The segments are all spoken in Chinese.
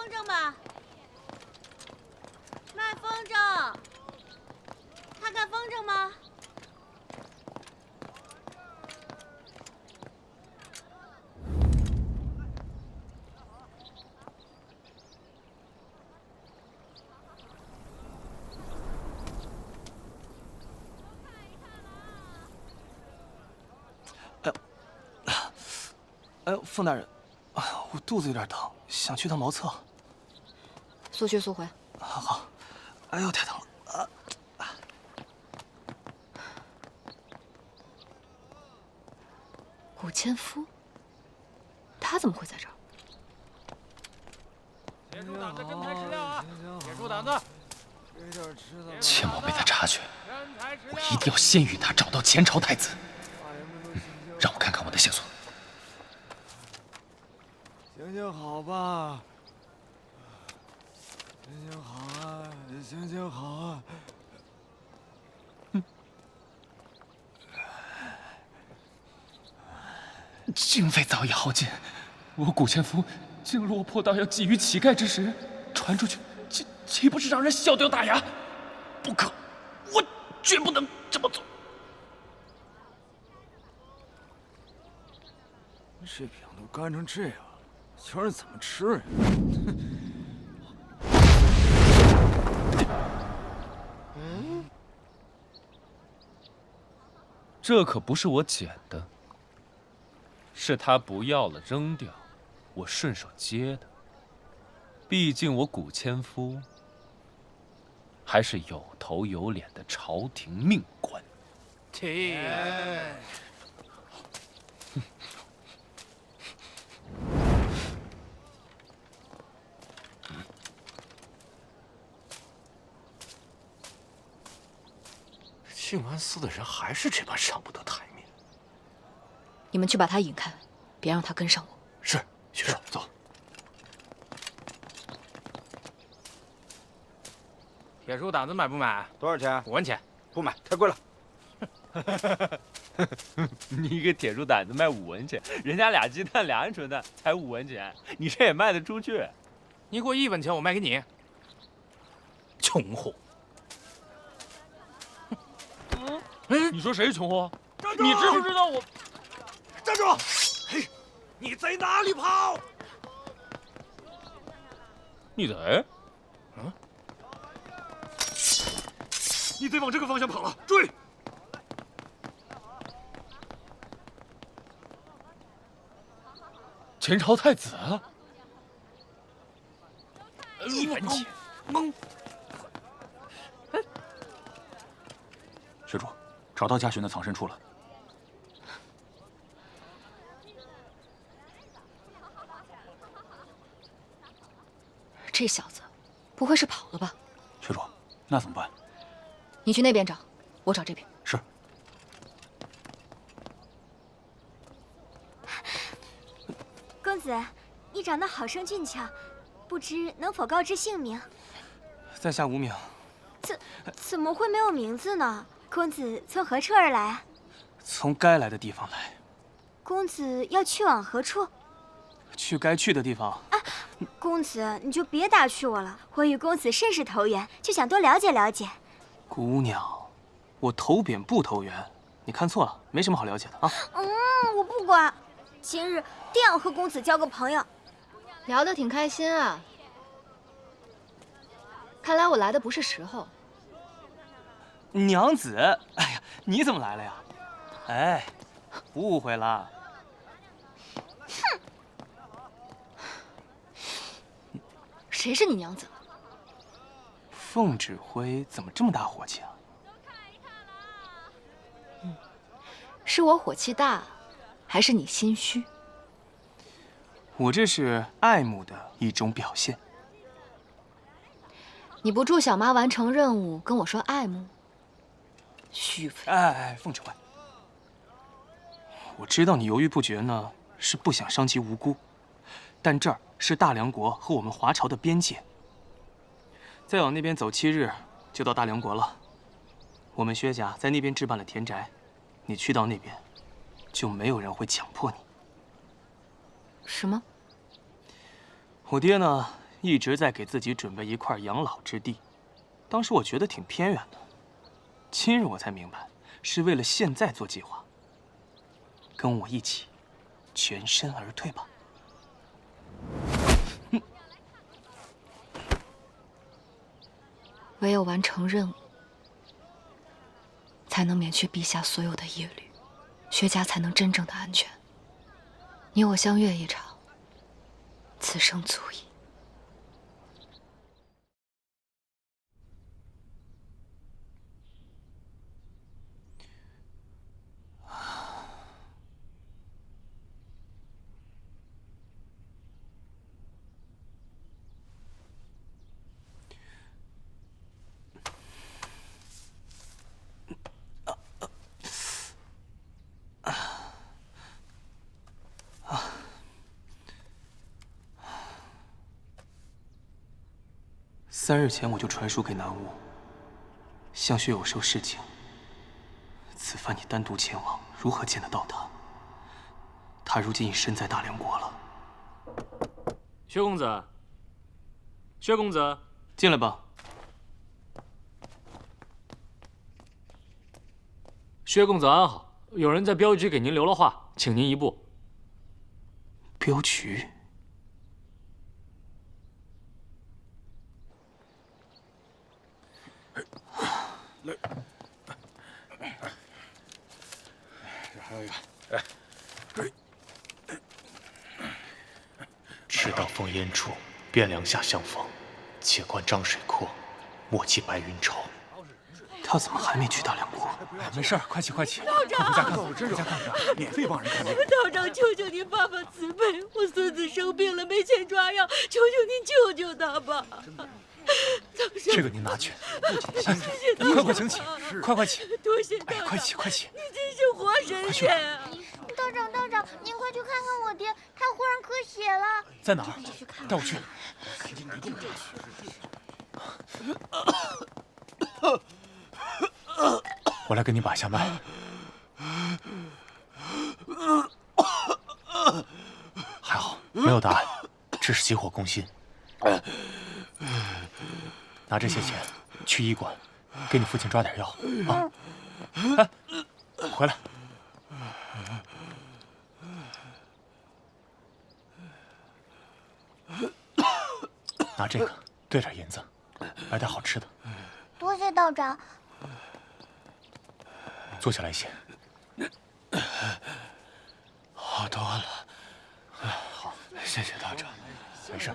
风筝吗？卖风筝，看看风筝吗？凤大人，我肚子有点疼，想去趟茅厕。速去速回。好。哎呦，太疼了！古千夫，他怎么会在这儿？铁柱胆子真材实料啊！铁柱胆子，切莫被他察觉，我一定要先于他找到前朝太子。让我看看我的线索。行好吧，行好啊，行好啊。经费早已耗尽，我古千夫竟落魄到要觊觎乞丐之实，传出去，岂不是让人笑掉大牙？不可，我绝不能这么做。这饼都干成这样了，叫人怎么吃呀？这可不是我捡的，是他不要了扔掉，我顺手接的。毕竟我古千夫还是有头有脸的朝廷命官。静安寺的人还是这般上不得台面。你们去把他引开，别让他跟上我。是，学长，走。铁树胆子买不买？多少钱？ 5文钱。不买，太贵了。你个铁树胆子卖5文钱，人家俩鸡蛋俩鹌鹑蛋才5文钱，你这也卖得出去？你给我1文钱，我卖给你。穷货！你说谁是穷货？你知不知道我？站住！嘿，你在哪里跑？你在？你得往这个方向跑了，追！前朝太子1文钱。学主，找到家训的藏身处了。这小子，不会是跑了吧？学主，那怎么办？你去那边找，我找这边。是。公子，你长得好生俊俏，不知能否告知姓名？在下无名。怎么会没有名字呢？公子从何处而来？从该来的地方来。公子要去往何处？去该去的地方。公子，你就别打趣我了。我与公子甚是投缘，就想多了解了解。姑娘，我投扁不投缘，你看错了，没什么好了解的啊。我不管，今日定要和公子交个朋友。聊得挺开心啊，看来我来的不是时候。娘子，哎呀，你怎么来了呀？哎，误会了。谁是你娘子？凤指挥怎么这么大火气啊？是我火气大，还是你心虚？我这是爱慕的一种表现。你不助小妈完成任务，跟我说爱慕？虚伪！哎，凤指挥，我知道你犹豫不决呢，是不想伤及无辜，但这儿是大梁国和我们华朝的边界。再往那边走7日，就到大梁国了。我们薛家在那边置办了田宅，你去到那边，就没有人会强迫你。什么？我爹呢，一直在给自己准备一块养老之地。当时我觉得挺偏远的，今日我才明白，是为了现在做计划。跟我一起，全身而退吧。唯有完成任务，才能免去陛下所有的疑虑，薛家才能真正的安全。你我相约一场，此生足矣。3日前我就传书给南巫，相薛有受事情。此番你单独前往，如何见得到他？他如今已身在大梁国了。薛公子，薛公子，进来吧。薛公子安好，有人在镖局给您留了话，请您一步。镖局？来，还有一个，赤道烽烟处，汴梁下相逢。且观漳水阔，莫记白云愁。他怎么还没去大梁国？没事，快起快起，道长，快回家看看，回家看看，免费帮人看病。道长，求求您发发慈悲，我孙子生病了，没钱抓药，求求您救救他吧。这个您拿去。谢谢道长，快请起，快起！多谢道长，快起！你真是活神仙啊！道长，您快去看看我爹，他忽然咳血了。在哪儿？带我去。我来给你把一下脉。还好，没有大碍，只是急火攻心。拿这些钱去医馆，给你父亲抓点药啊！哎，回来。拿这个兑点银子，买点好吃的。多谢道长。坐下来些。好多了。好，谢谢道长。没事。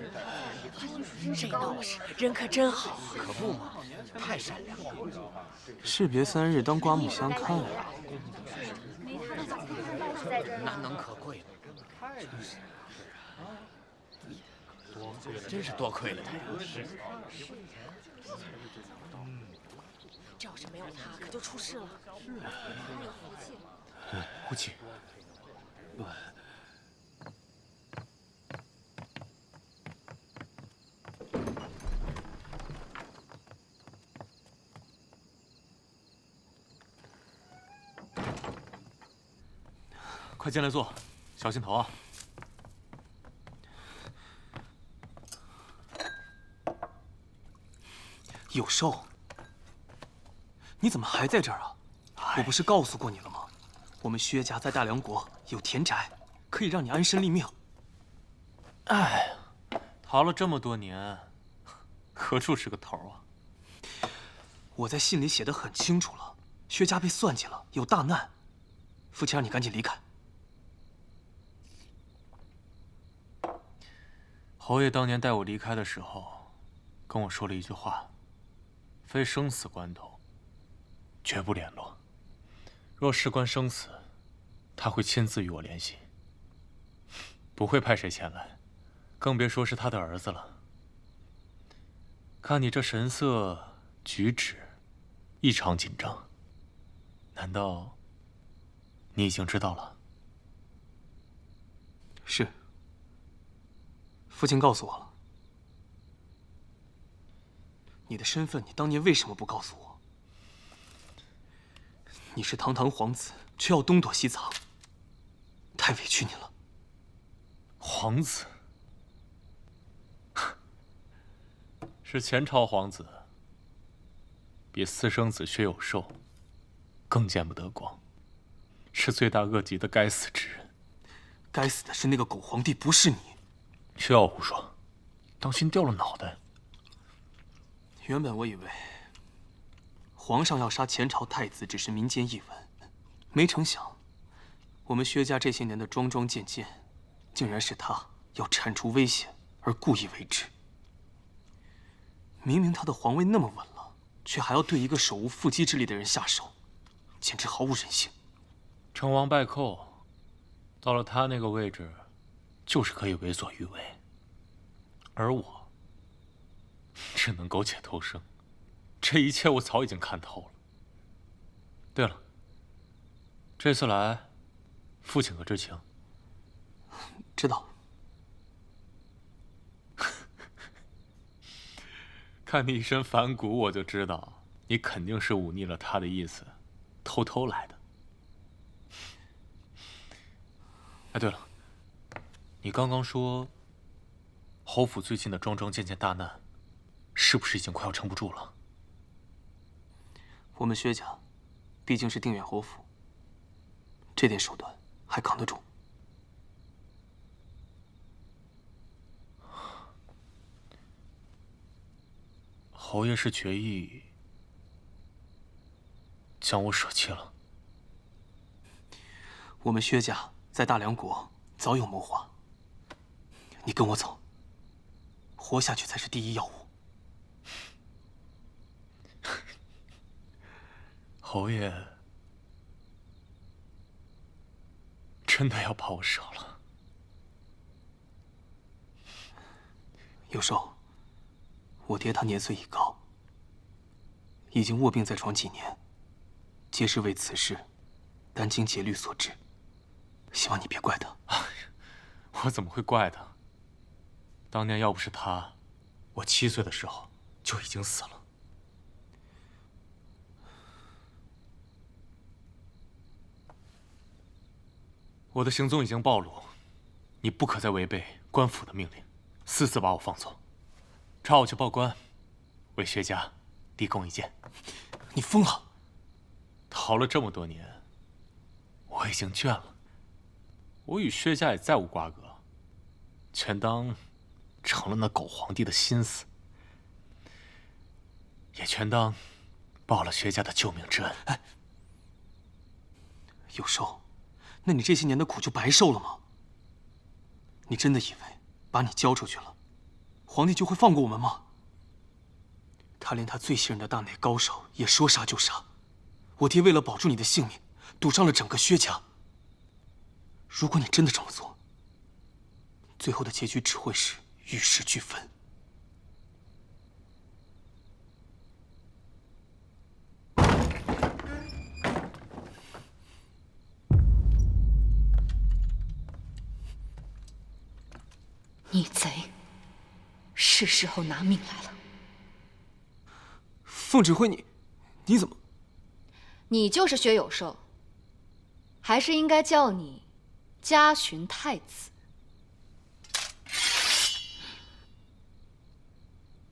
这道士人可真好，可不嘛，太善良了。士别3日，当刮目相看呀。难能可贵了。真是多亏了他呀！这要是没有他，可就出事了。呼气。快进来坐，小心头啊！有寿，你怎么还在这儿啊？我不是告诉过你了吗？我们薛家在大梁国有田宅，可以让你安身立命。哎，逃了这么多年，何处是个头啊？我在信里写得很清楚了，薛家被算计了，有大难，父亲让你赶紧离开。侯爷当年带我离开的时候，跟我说了一句话：非生死关头，绝不联络。若事关生死，他会亲自与我联系，不会派谁前来，更别说是他的儿子了。看你这神色举止，异常紧张，难道你已经知道了？是。父亲告诉我了，你的身份，你当年为什么不告诉我？你是堂堂皇子，却要东躲西藏，太委屈你了。皇子，是前朝皇子，比私生子薛有寿更见不得光，是罪大恶极的该死之人。该死的是那个狗皇帝，不是你。不要胡说，当心掉了脑袋。原本我以为皇上要杀前朝太子只是民间异闻，没成想我们薛家这些年的桩桩件件，竟然是他要铲除危险而故意为之。明明他的皇位那么稳了，却还要对一个手无缚鸡之力的人下手，简直毫无人性。成王败寇，到了他那个位置，就是可以为所欲为，而我只能苟且偷生。这一切我早已经看透了。对了，这次来，父亲可知情？知道。看你一身反骨，我就知道你肯定是忤逆了他的意思，偷偷来的。哎，对了，你刚刚说侯府最近的桩桩件件大难，是不是已经快要撑不住了？我们薛家毕竟是定远侯府，这点手段还扛得住。侯爷是决意将我舍弃了。我们薛家在大梁国早有谋划，你跟我走，活下去才是第一要务。侯爷真的要把我舍了？有寿，我爹他年岁已高，已经卧病在床几年，皆是为此事殚精竭虑所致。希望你别怪他。我怎么会怪他？当年要不是他，我7岁的时候就已经死了。我的行踪已经暴露，你不可再违背官府的命令，私自把我放走，抓我去报官，为薛家立功一件。你疯了！逃了这么多年，我已经倦了。我与薛家也再无瓜葛，全当成了那狗皇帝的心思，也全当报了薛家的救命之恩。哎，有寿，那你这些年的苦就白受了吗？你真的以为把你交出去了，皇帝就会放过我们吗？他连他最信任的大内高手也说杀就杀，我爹为了保住你的性命，赌上了整个薛家。如果你真的这么做，最后的结局只会是玉石俱焚。逆贼，是时候拿命来了。凤指挥，你怎么？你就是薛有寿，还是应该叫你嘉寻太子。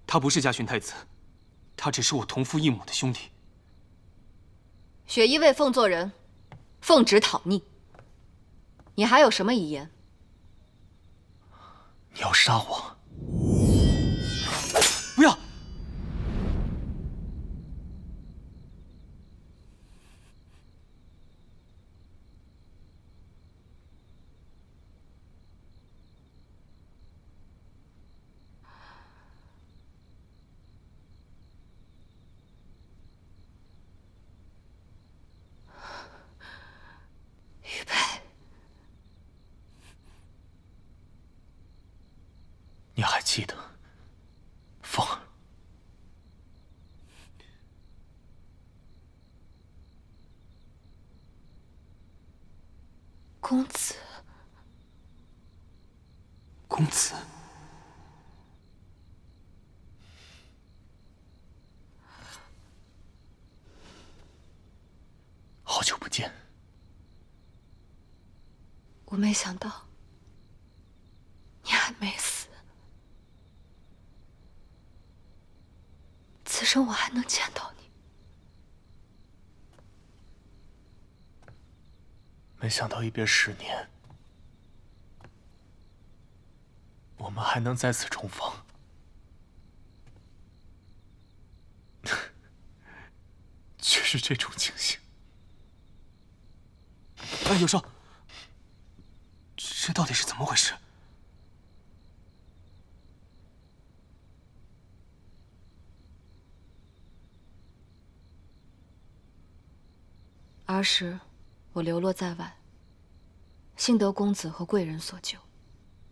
他不是嘉寻太子，他只是我同父异母的兄弟。雪衣为凤做人，奉旨讨逆，你还有什么遗言？你要杀我？不要！预备。你还记得，凤儿？公子。公子。好久不见。我没想到，你还没死。生我还能见到你。没想到一别10年，我们还能再次重逢。却是这种情形。哎，有少，这到底是怎么回事？儿时，我流落在外，幸得公子和贵人所救，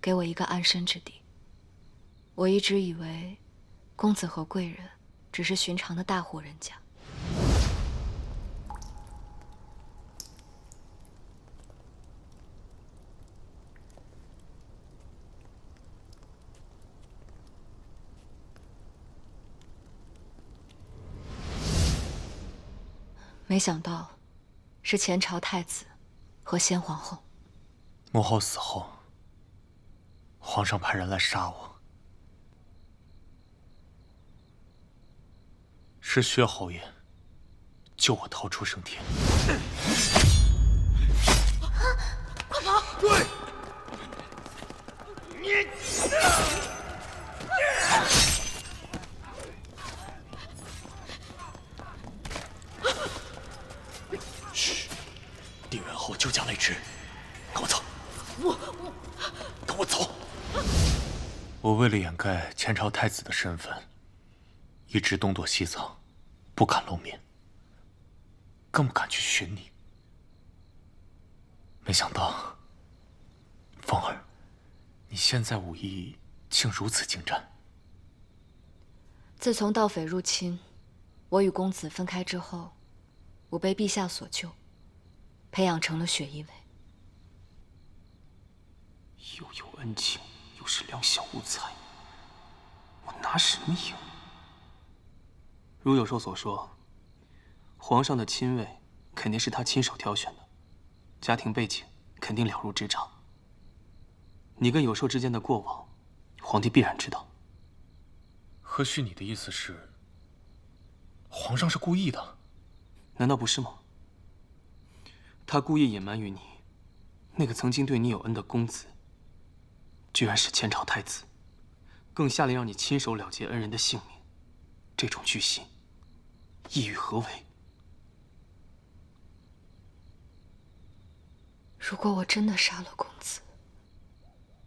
给我一个安身之地。我一直以为，公子和贵人只是寻常的大户人家。没想到，是前朝太子和先皇后。母后死后，皇上派人来杀我，是薛侯爷救我逃出升天。快跑！对，你。嘘，定远侯就将未知，跟我走。跟我走。我为了掩盖前朝太子的身份，一直东躲西藏，不敢露面，更不敢去寻你。没想到，凤儿，你现在武艺竟如此精湛。自从盗匪入侵，我与公子分开之后，我被陛下所救，培养成了雪衣卫。又有恩情，又是两小无猜，我拿什么赢？如有寿所说，皇上的亲卫肯定是他亲手挑选的，家庭背景肯定了如指掌。你跟有寿之间的过往，皇帝必然知道。何须你的意思是，皇上是故意的？难道不是吗？他故意隐瞒于你，那个曾经对你有恩的公子，居然是前朝太子，更下令让你亲手了结恩人的性命，这种居心，意欲何为？如果我真的杀了公子，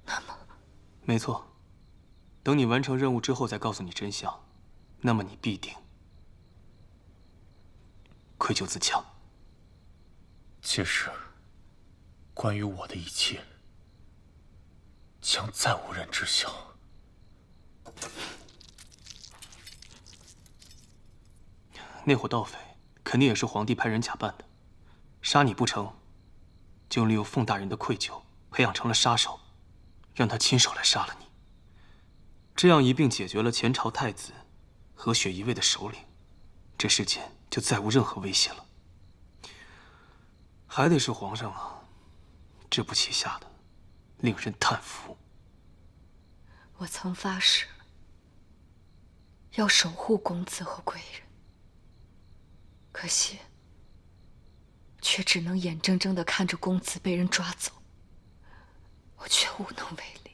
那么……没错。等你完成任务之后再告诉你真相，那么你必定愧疚自强。届时，关于我的一切，将再无人知晓。那伙盗匪肯定也是皇帝派人假扮的，杀你不成，就利用凤大人的愧疚，培养成了杀手，让他亲手来杀了你。这样一并解决了前朝太子和雪衣卫的首领，这世间就再无任何威胁了。还得是皇上啊，这步棋下的令人叹服。我曾发誓要守护公子和贵人，可惜却只能眼睁睁地看着公子被人抓走，我却无能为力。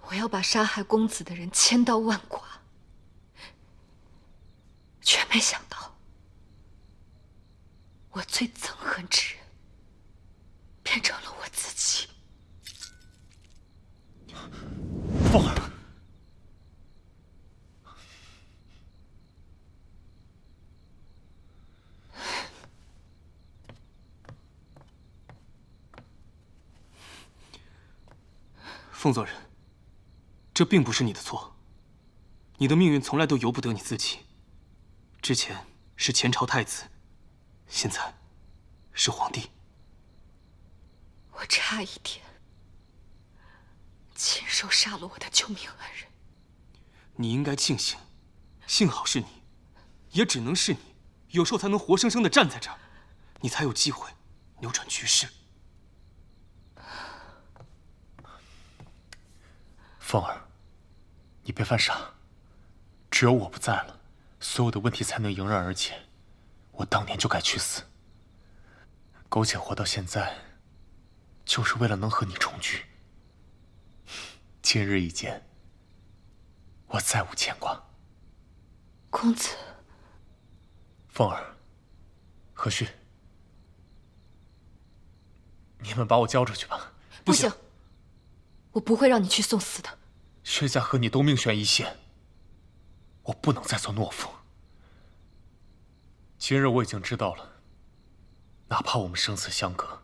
我要把杀害公子的人千刀万剐，却没想到，我最憎恨之人变成了我自己。凤儿，凤佐人，这并不是你的错。你的命运从来都由不得你自己。之前是前朝太子，现在是皇帝。我差一点亲手杀了我的救命恩人。你应该庆幸，幸好是你，也只能是你，有时候才能活生生的站在这儿，你才有机会扭转局势。凤儿，你别犯傻，只有我不在了，所有的问题才能迎刃而解。我当年就该去死。苟且活到现在，就是为了能和你重聚。今日一见，我再无牵挂。公子，凤儿，何须，你们把我交出去吧。不行，我不会让你去送死的。薛家和你都命悬一线，我不能再做懦夫。今日我已经知道了，哪怕我们生死相隔，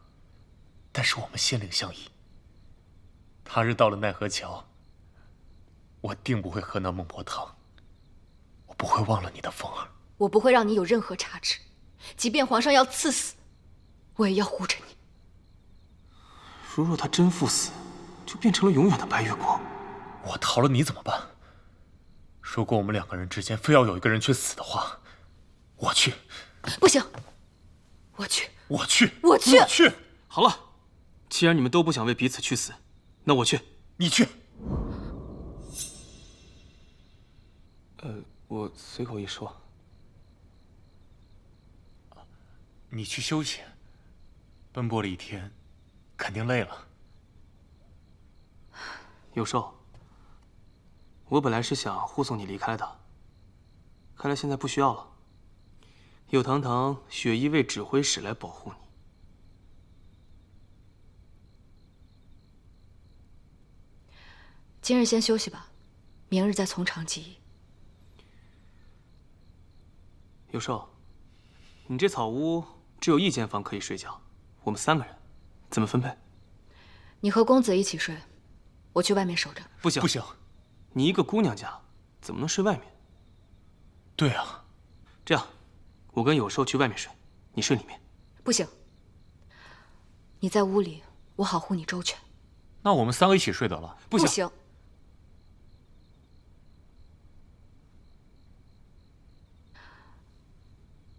但是我们心灵相依。他日到了奈何桥，我定不会喝那孟婆汤，我不会忘了你的，凤儿。我不会让你有任何差池，即便皇上要赐死，我也要护着你。如若他真赴死，就变成了永远的白月光。我逃了你怎么办？如果我们两个人之间非要有一个人去死的话，我去。不行，我去。我去。我去。我去。好了，既然你们都不想为彼此去死，那我去。你去。我随口一说。你去休息，奔波了一天，肯定累了。有寿，我本来是想护送你离开的，看来现在不需要了。有堂堂雪衣卫指挥使来保护你。今日先休息吧，明日再从长计议。有寿，你这草屋只有一间房可以睡觉，我们3个人，怎么分配？你和公子一起睡，我去外面守着。不行，不行，你一个姑娘家，怎么能睡外面？对啊，这样，我跟有寿去外面睡，你睡里面。不行，你在屋里，我好护你周全。那我们3个一起睡得了。不行。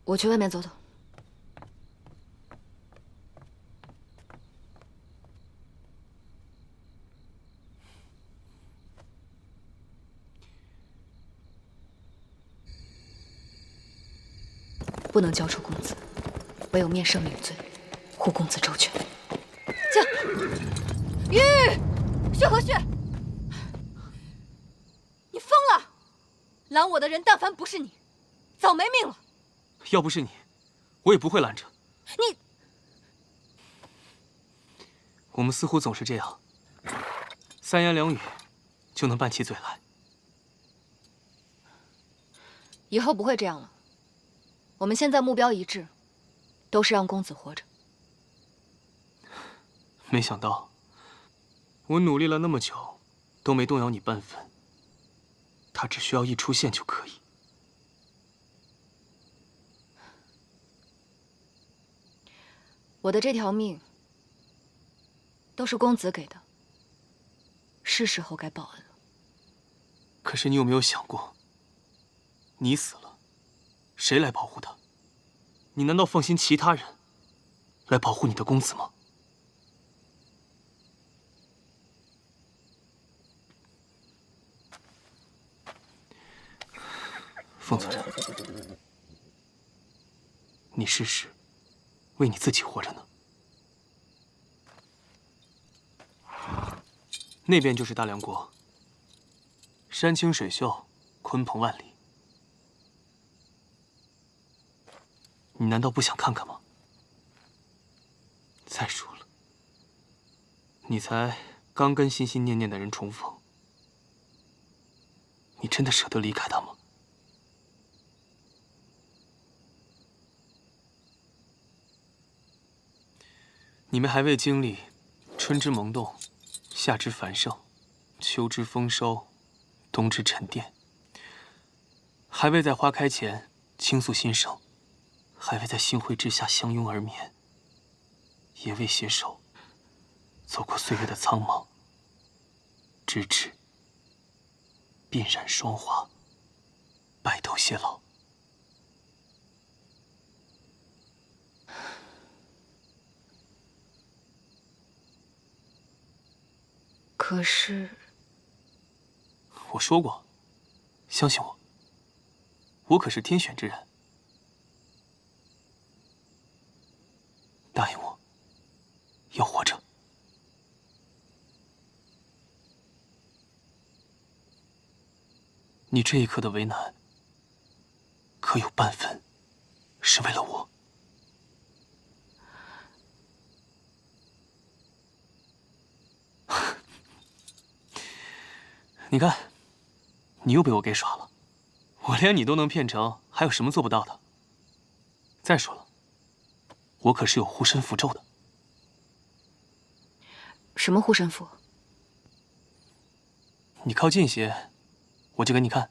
我去外面走走。不能交出公子，唯有面圣领罪，护公子周全。驾！玉薛和胥，你疯了！拦我的人，但凡不是你，早没命了。要不是你，我也不会拦着。你，我们似乎总是这样，3言2语就能拌起嘴来。以后不会这样了。我们现在目标一致，都是让公子活着。没想到，我努力了那么久，都没动摇你半分。他只需要一出现就可以。我的这条命，都是公子给的，是时候该报恩了。可是你有没有想过，你死了，谁来保护他？你难道放心其他人来保护你的公子吗？凤总，你试试为你自己活着呢。那边就是大梁国，山清水秀，鲲鹏万里。你难道不想看看吗？再说了，你才刚跟心心念念的人重逢，你真的舍得离开他吗？你们还未经历春之萌动，夏之繁盛，秋之丰收，冬之沉淀，还未在花开前倾诉心声，还未在星辉之下相拥而眠，也未携手走过岁月的苍茫，直至鬓染霜华，白头偕老。可是，我说过，相信我。我可是天选之人。答应我，要活着。你这一刻的为难，可有半分是为了我？你看，你又被我给耍了。我连你都能骗成，还有什么做不到的？再说了，我可是有护身符咒的。什么护身符？你靠近些，我就给你看。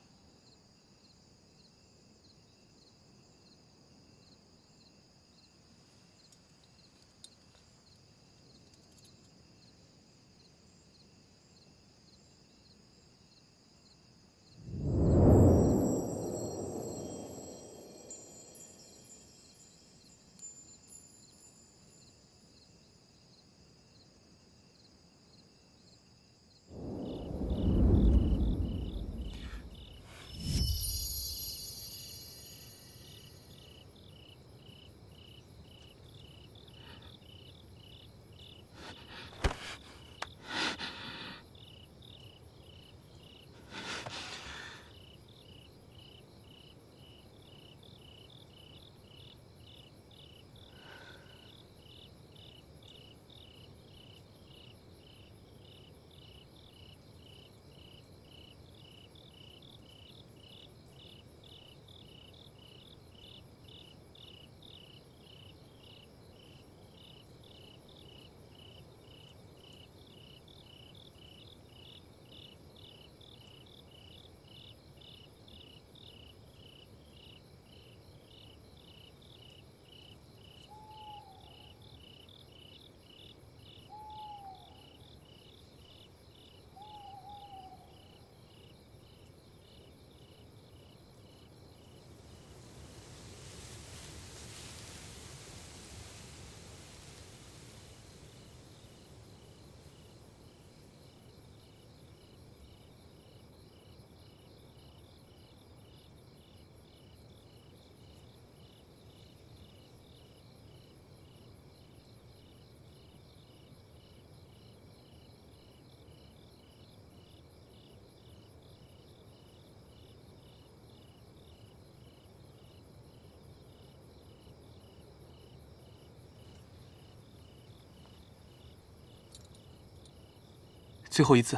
最后一次，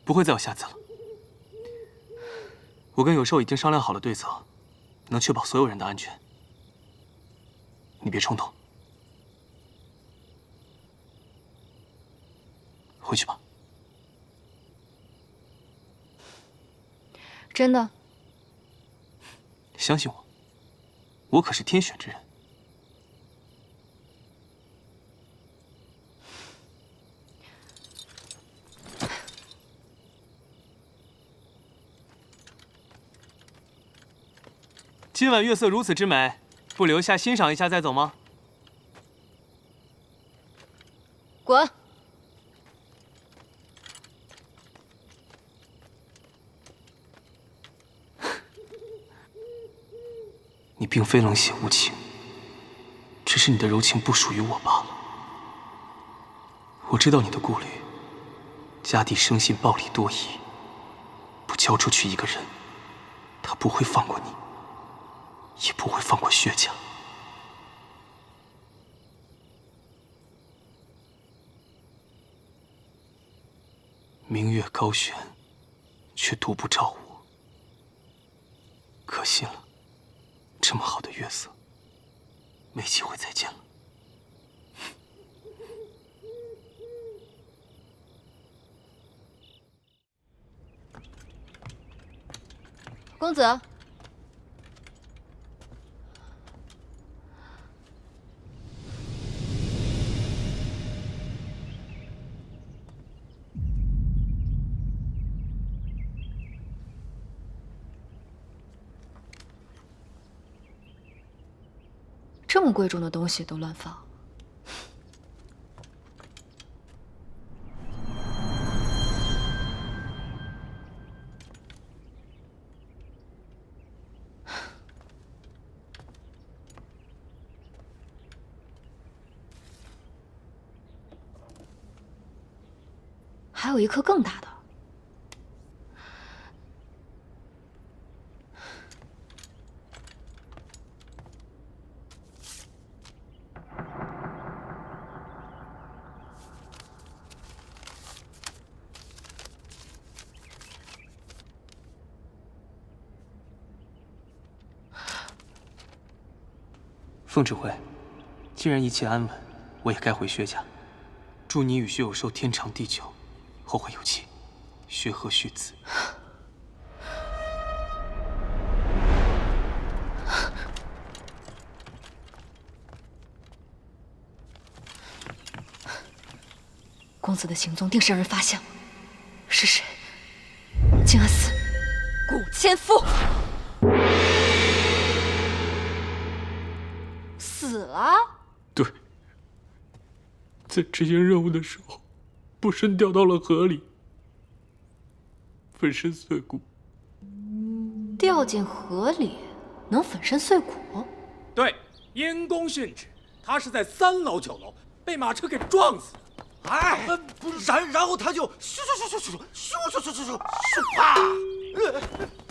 不会再有下次了。我跟有兽已经商量好了对策，能确保所有人的安全。你别冲动，回去吧。真的？相信我，我可是天选之人。今晚月色如此之美，不留下欣赏一下再走吗？滚！你并非冷血无情，只是你的柔情不属于我罢了。我知道你的顾虑，家弟生性暴戾多疑，不交出去一个人，他不会放过你。也不会放过薛家。明月高悬，却独不照我，可惜了。这么好的月色，没机会再见了。公子。这么贵重的东西都乱放，还有一颗更大的。凤指挥，既然一切安稳，我也该回薛家。祝你与薛有寿天长地久，后会有期，薛和续子。公子的行踪定是让人发现了，是谁？静安寺古千夫死了。对，在执行任务的时候，不慎掉到了河里，粉身碎骨。掉进河里能粉身碎骨？对，因公殉职，他是在3楼9楼被马车给撞死的。哎，不是，然后他就咻啪，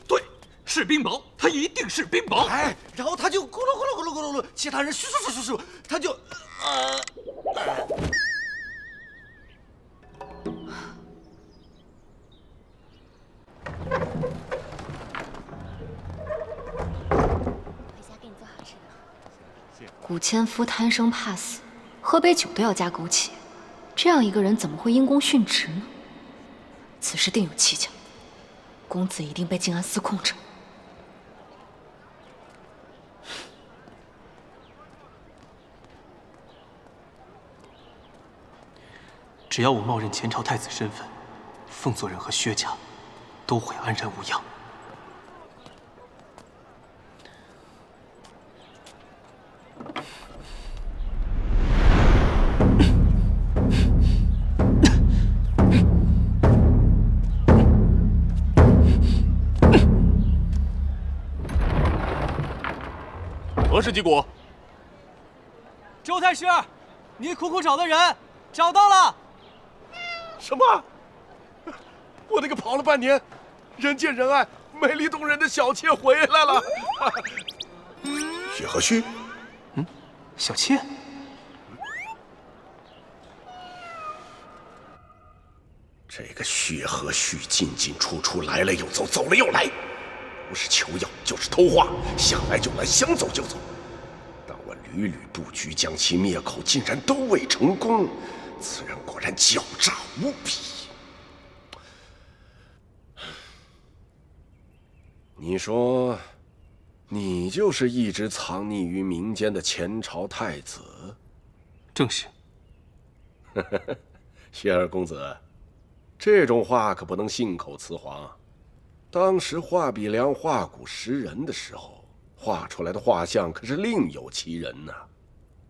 对，是冰雹，他一定是冰雹。哎，然后他就咕噜，其他人咻，他就古千夫贪生怕死，喝杯酒都要加枸杞，这样一个人怎么会因公殉职呢？此事定有蹊跷，公子一定被静安司控着。只要我冒认前朝太子身份，凤佐人和薛家都会安然无恙。何氏击鼓。周太师，你苦苦找的人找到了。什么？我那个跑了半年，人见人爱、美丽动人的小妾回来了。薛和旭，小妾。这个薛和旭进进出出，来了又走，走了又来，不是求药就是偷话，想来就来，想走就走。当我屡屡布局将其灭口，竟然都未成功，此人果然狡诈无比。你说，你就是一直藏匿于民间的前朝太子？正是。薛二公子，这种话可不能信口雌黄。当时画笔梁画骨识人的时候，画出来的画像可是另有其人呐。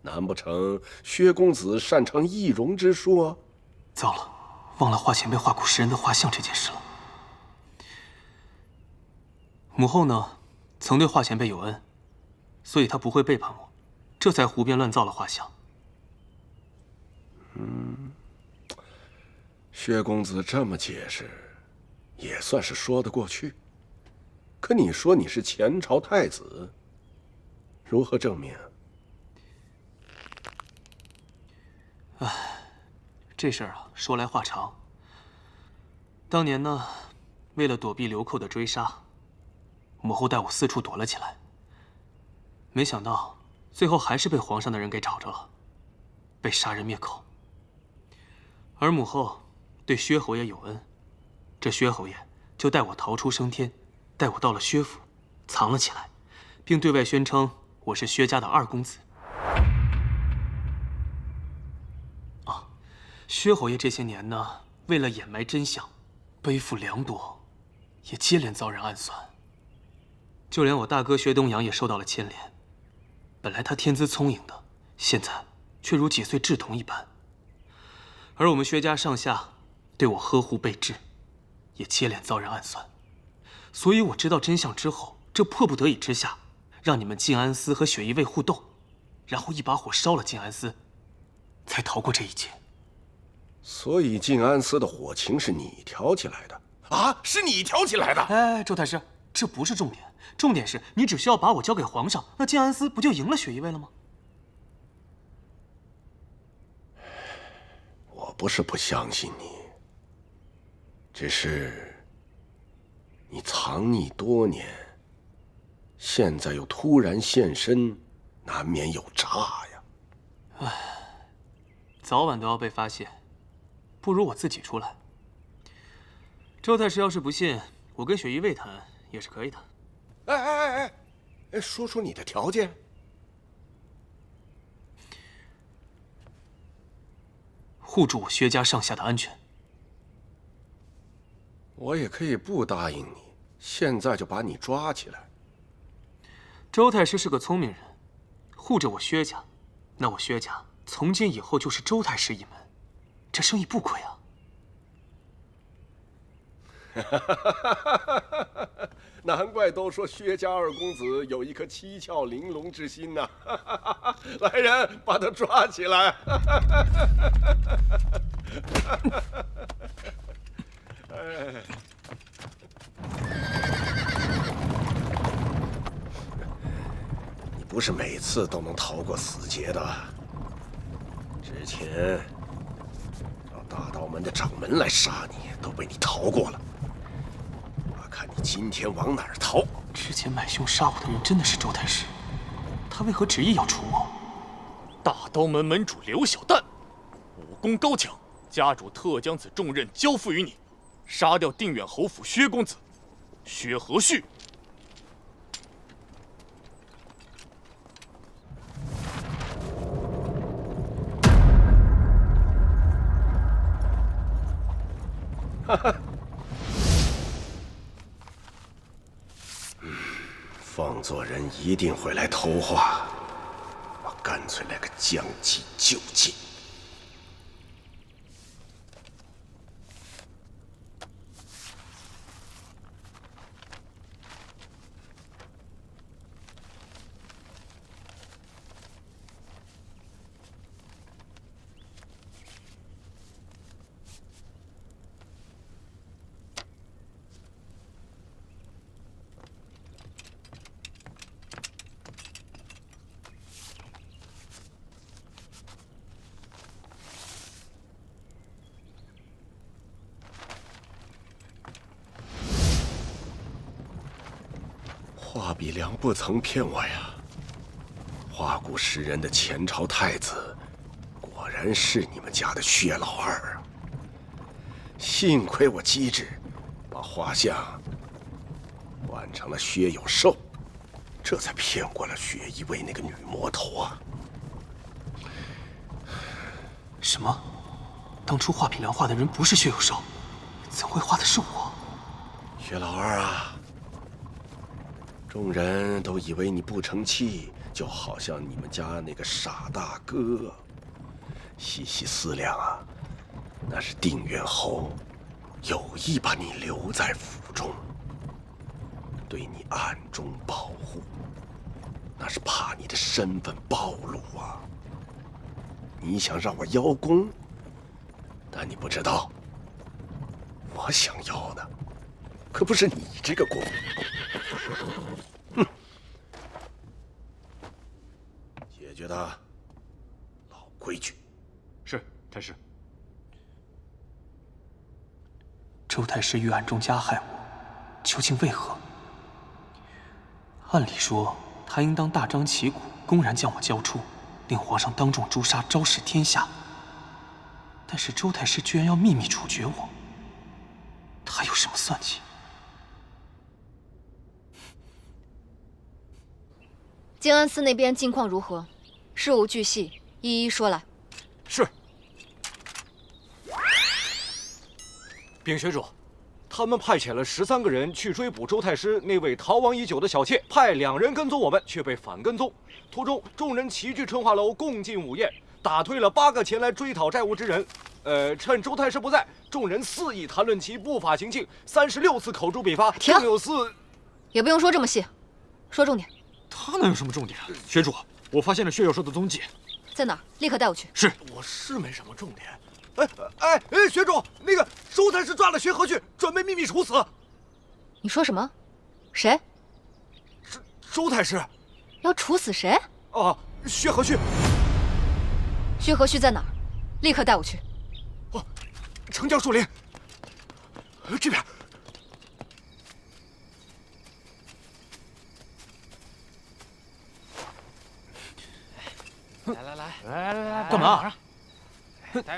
难不成薛公子擅长易容之术啊？糟了，忘了华前辈画骨识人的画像这件事了。母后呢，曾对华前辈有恩，所以她不会背叛我，这才胡编乱造了画像。薛公子这么解释，也算是说得过去。可你说你是前朝太子，如何证明？唉，这事儿啊，说来话长。当年呢，为了躲避流寇的追杀，母后带我四处躲了起来。没想到最后还是被皇上的人给找着了，被杀人灭口。而母后对薛侯爷有恩，这薛侯爷就带我逃出升天，带我到了薛府，藏了起来，并对外宣称我是薛家的二公子。啊，薛侯爷这些年呢，为了掩埋真相，背负良多，也接连遭人暗算。就连我大哥薛东阳也受到了牵连。本来他天资聪颖的，现在却如几岁稚童一般。而我们薛家上下对我呵护备至，也接连遭人暗算。所以我知道真相之后，这迫不得已之下，让你们静安司和雪衣卫互斗，然后一把火烧了静安司，才逃过这一劫。所以静安寺的火情是你挑起来的啊？是你挑起来的？哎，周太师，这不是重点，重点是你只需要把我交给皇上，那静安寺不就赢了雪衣卫了吗？我不是不相信你，只是你藏匿多年，现在又突然现身，难免有诈呀。唉，早晚都要被发现，不如我自己出来。周太师要是不信，我跟雪衣卫谈也是可以的。哎，说说你的条件。护住我薛家上下的安全。我也可以不答应你，现在就把你抓起来。周太师是个聪明人，护着我薛家，那我薛家从今以后就是周太师一门，这生意不亏啊。难怪都说薛家二公子有一颗七窍玲珑之心呐！来人，把他抓起来！你不是每次都能逃过死劫的。之前让大道门的掌门来杀你，都被你逃过了。看你今天往哪儿逃！之前买凶杀我的人真的是周太师，他为何执意要除我？大刀门门主刘小旦，武功高强，家主特将此重任交付于你，杀掉定远侯府薛公子薛和旭。哈哈。放作人一定会来偷画，我干脆来个将计就计。华比良不曾骗我呀！花谷石人的前朝太子，果然是你们家的薛老二啊！幸亏我机智，把画像换成了薛有寿，这才骗过了雪衣卫那个女魔头啊！什么？当初画比良画的人不是薛有寿，怎会画的是我？薛老二啊！众人都以为你不成器，就好像你们家那个傻大哥。细细思量啊，那是定远侯有意把你留在府中，对你暗中保护，那是怕你的身份暴露啊。你想让我邀功，但你不知道，我想要的可不是你这个功。解决他，老规矩。是，太师。周太师于暗中加害我，究竟为何？按理说，他应当大张旗鼓，公然将我交出，令皇上当众诛杀，昭示天下。但是周太师居然要秘密处决我，他有什么算计？静安寺那边近况如何？事无巨细，一一说来。是。禀学主，他们派遣了13个人去追捕周太师那位逃亡已久的小妾，派2人跟踪我们，却被反跟踪。途中，众人齐聚春华楼，共进午宴，打退了8个前来追讨债务之人。趁周太师不在，众人肆意谈论其不法行径，36次口诛笔伐，停，更有4……也不用说这么细，说重点。他能有什么重点？学主，我发现了薛有寿的踪迹，在哪儿？立刻带我去。是。我是没什么重点，学主，那个周太师抓了薛和旭，准备秘密处死。你说什么？谁？周太师要处死谁？啊，薛和旭。薛和旭在哪儿？立刻带我去。哦，城郊树林。这边。来，干嘛？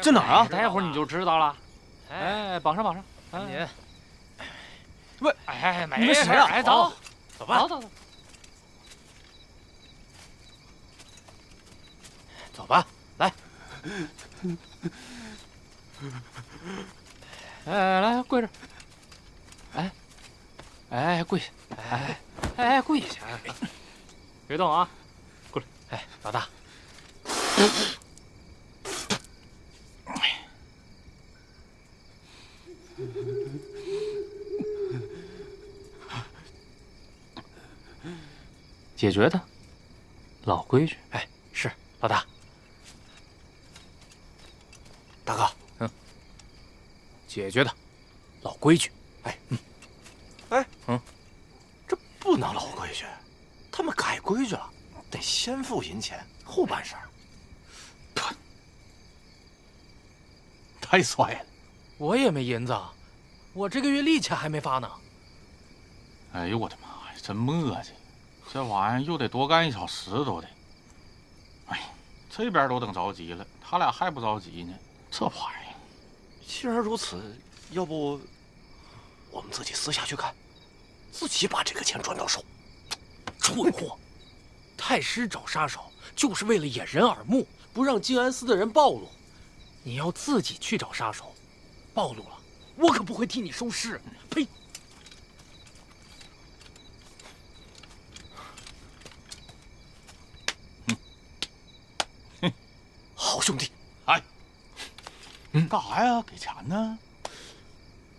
这哪儿啊？待会儿你就知道了。哎，绑上。你，喂，哎，你们谁啊？哎，走吧，走。走吧，来。来跪着。跪下。跪下。别动啊！过来。老大。解决他，老规矩。是老大。大哥，解决他，老规矩。这不能老规矩，他们改规矩了，得先付银钱后办事儿。太帅了！我也没银子，我这个月利钱还没发呢。哎呦我的妈呀，真磨叽！这玩意又得多干1小时都得。哎，这边都等着急了，他俩还不着急呢，这玩意。既然如此，要不我们自己私下去看，自己把这个钱赚到手。蠢货！太师找杀手就是为了掩人耳目，不让静安寺的人暴露。你要自己去找杀手，暴露了，我可不会替你收尸。呸！好兄弟，哎，干啥呀？给钱呢？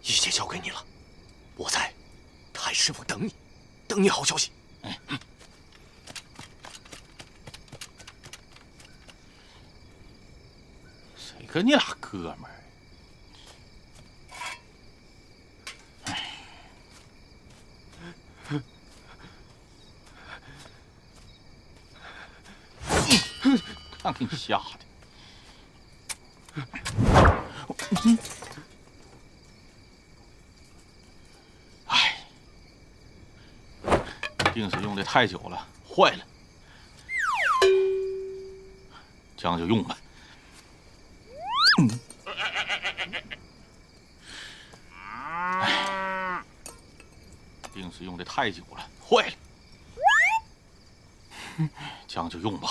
一切交给你了，我在太师府等你，等你好消息。谁跟你俩哥们儿？看给你吓的！哎，定是用的太久了，坏了。将就用吧。哎，定是用的太久了，坏了。将就用吧。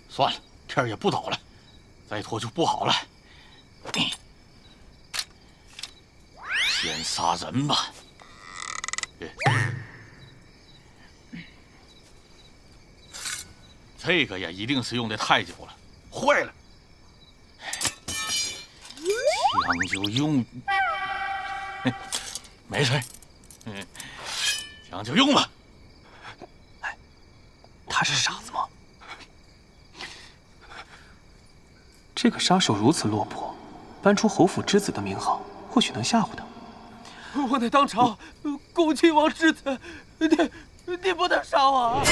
算了，天也不早了，再拖就不好了。先杀人吧。这个也一定是用的太久了，坏了。将就用，没事，将就用吧。哎，他是傻子吗？这个杀手如此落魄，搬出侯府之子的名号，或许能吓唬他。我乃当朝恭亲王之子，你不能杀我啊！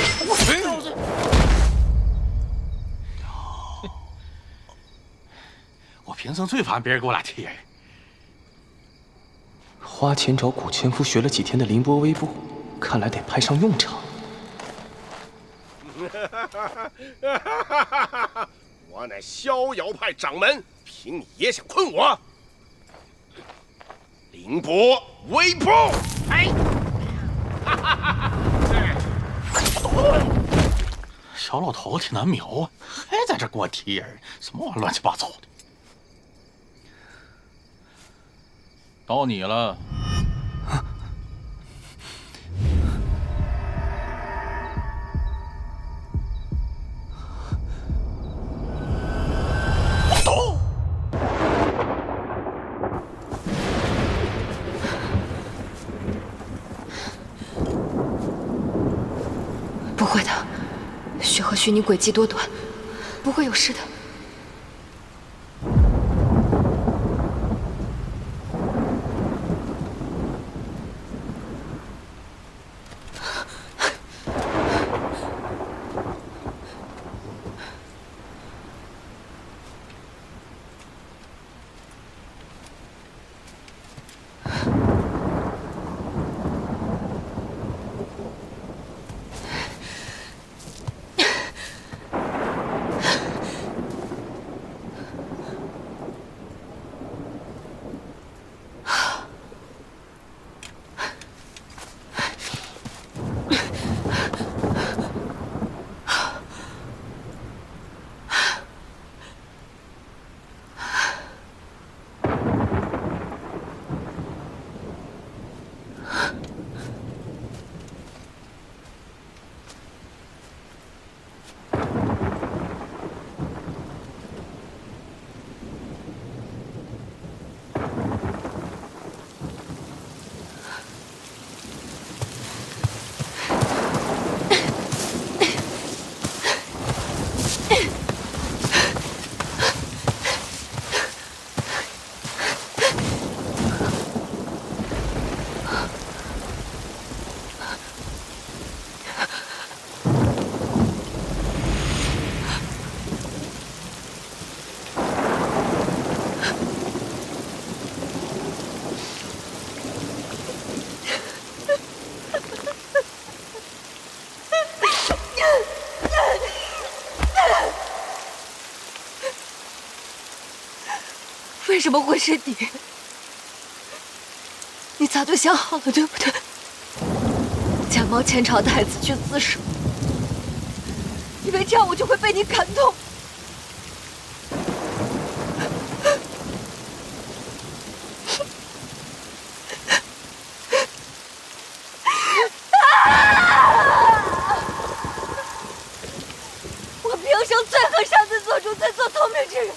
我平生最烦别人给我俩贴人。花钱找古千夫学了几天的凌波微步，看来得派上用场。我乃逍遥派掌门，凭你也想困我？凌波微步！哎！小老头挺难瞄啊，还在这给我贴人，什么玩意乱七八糟的。到你了。走。不，会的，雪和虚，你诡计多端，不会有事的。为什么会是你？你早就想好了，对不对？假冒前朝太子去自首，以为这样我就会被你感动。我平生最恨擅自做主、自作聪明之人。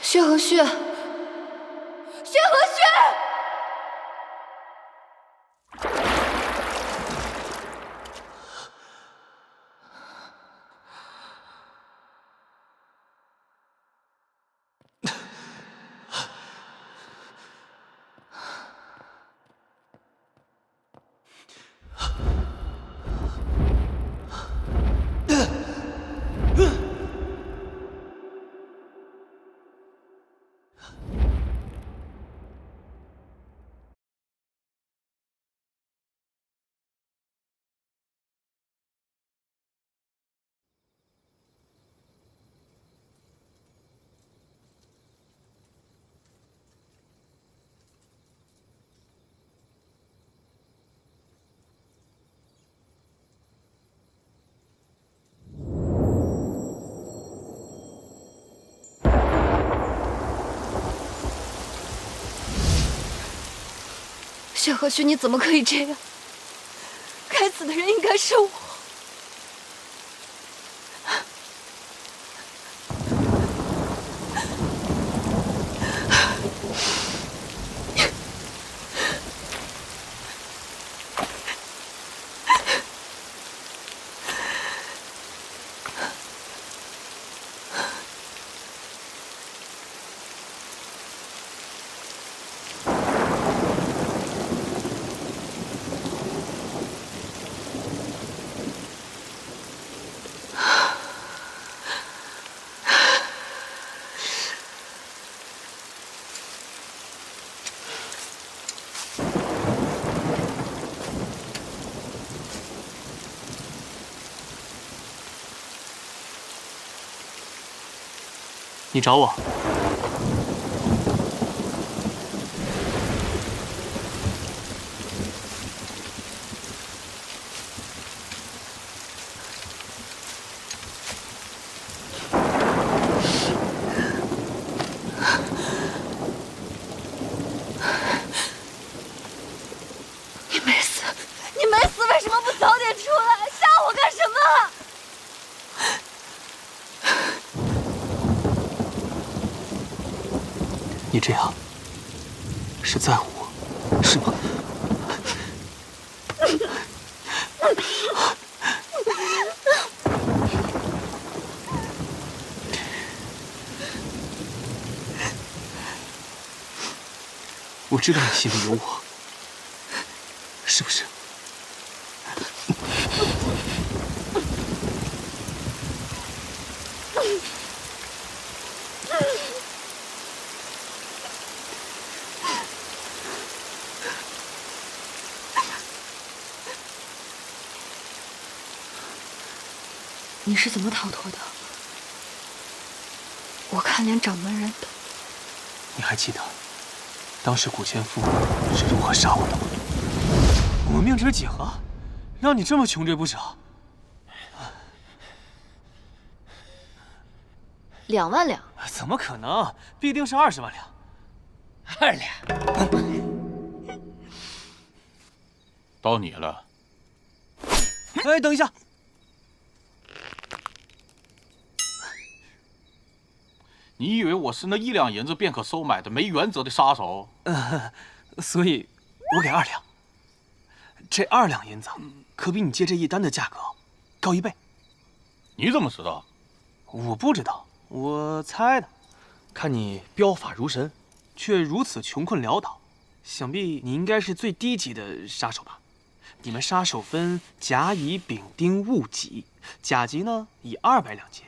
薛和胥，薛和胥！薛和胥，你怎么可以这样？该死的人应该是我。你找我？你这样是在乎我，是吗？我知道你心里有我，是不是？你是怎么逃脱的？我看连掌门人都……你还记得当时古千夫是如何杀我的吗？我们命值几何，让你这么穷追不舍？2万两？怎么可能？必定是20万两。2两。到你了。哎，等一下。你以为我是那1两银子便可收买的没原则的杀手？所以，我给2两。这2两银子可比你接这一单的价格高1倍。你怎么知道？我不知道，我猜的。看你镖法如神，却如此穷困潦倒，想必你应该是最低级的杀手吧？你们杀手分甲、乙、丙、丁、戊、己。甲级呢以200两结，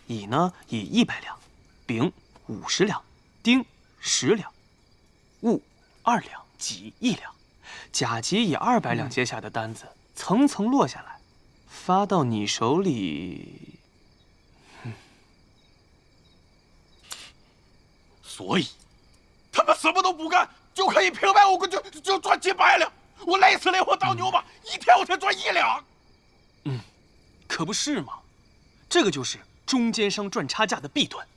乙呢以100两。丙50两，丁10两，戊2两，己1两。甲级以200两接下的单子，层层落下来，发到你手里。所以，他们什么都不干，就可以平白无故就赚几百两。我累死连环当牛马，一天我才赚1两。可不是嘛，这个就是中间商赚差价的弊端。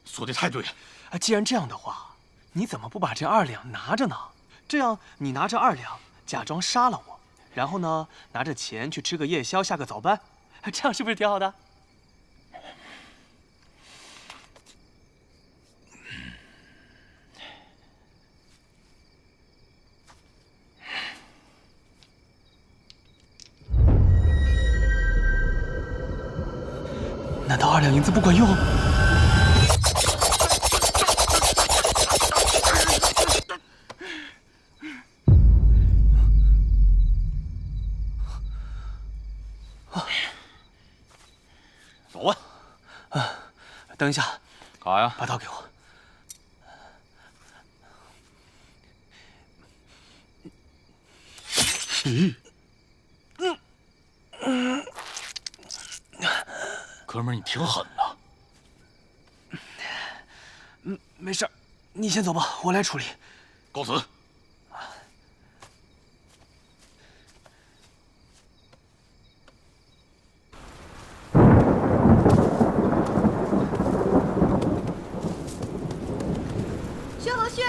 说的太对了。既然这样的话，你怎么不把这2两拿着呢？这样你拿着2两，假装杀了我，然后呢，拿着钱去吃个夜宵，下个早班，这样是不是挺好的？难道2两银子不管用？走啊！等一下，干啥呀？把刀给我。哥们儿，你挺狠的。没事，你先走吧，我来处理。告辞。薛和旭，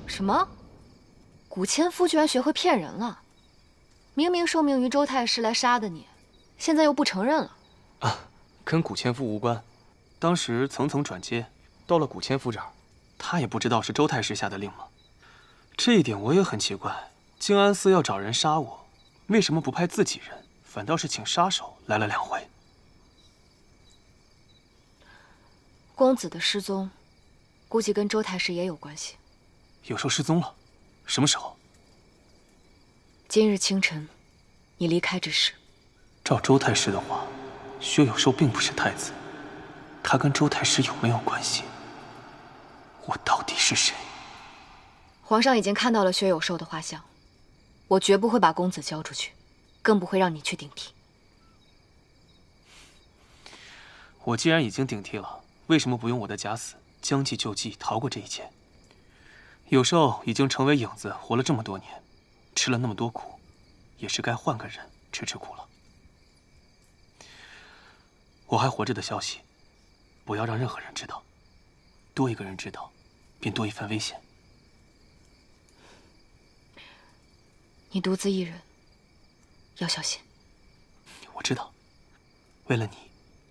什么？古千夫居然学会骗人了？明明受命于周太师来杀的你，现在又不承认了？跟古千夫无关。当时层层转接，到了古千夫这儿，他也不知道是周太师下的令吗？这一点我也很奇怪。静安寺要找人杀我，为什么不派自己人，反倒是请杀手来了2回？公子的失踪，估计跟周太师也有关系。有时候失踪了，什么时候？今日清晨，你离开之时。照周太师的话，薛有寿并不是太子，他跟周太师有没有关系？我到底是谁？皇上已经看到了薛有寿的画像，我绝不会把公子交出去，更不会让你去顶替。我既然已经顶替了，为什么不用我的假死，将计就计，逃过这一劫？有寿已经成为影子，活了这么多年，吃了那么多苦，也是该换个人吃吃苦了。我还活着的消息，不要让任何人知道。多一个人知道，便多一份危险。你独自一人，要小心。我知道，为了你，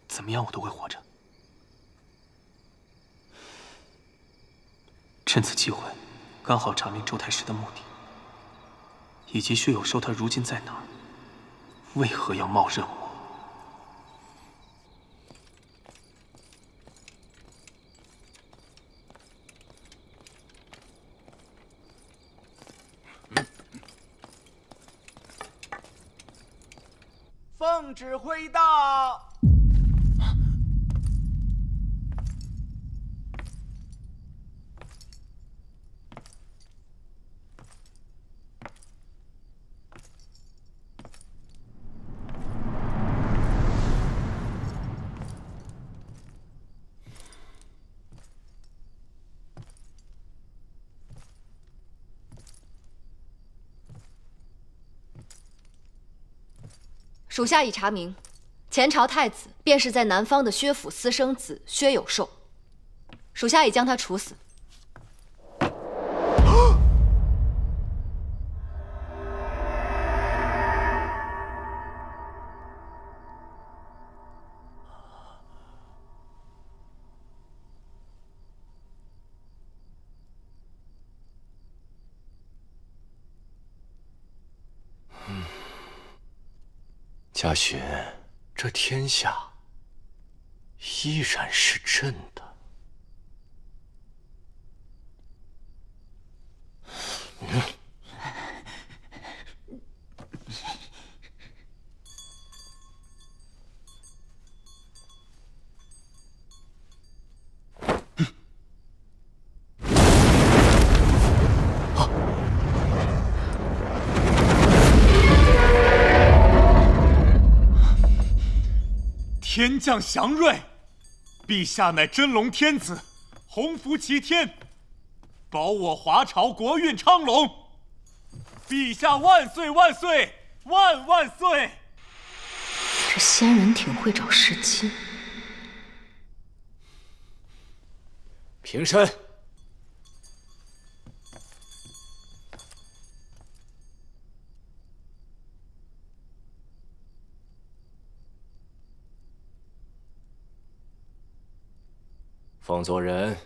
怎么样我都会活着。趁此机会，刚好查明周太师的目的，以及薛有寿他如今在哪儿，为何要冒认我。奉旨挥到。属下已查明，前朝太子便是在南方的薛府私生子薛有寿，属下已将他处死。嘉勋，这天下依然是朕的。天降祥瑞，陛下乃真龙天子，鸿福齐天，保我华朝国运昌隆。陛下万岁万岁万万岁！这仙人挺会找时机。平身。方佐人，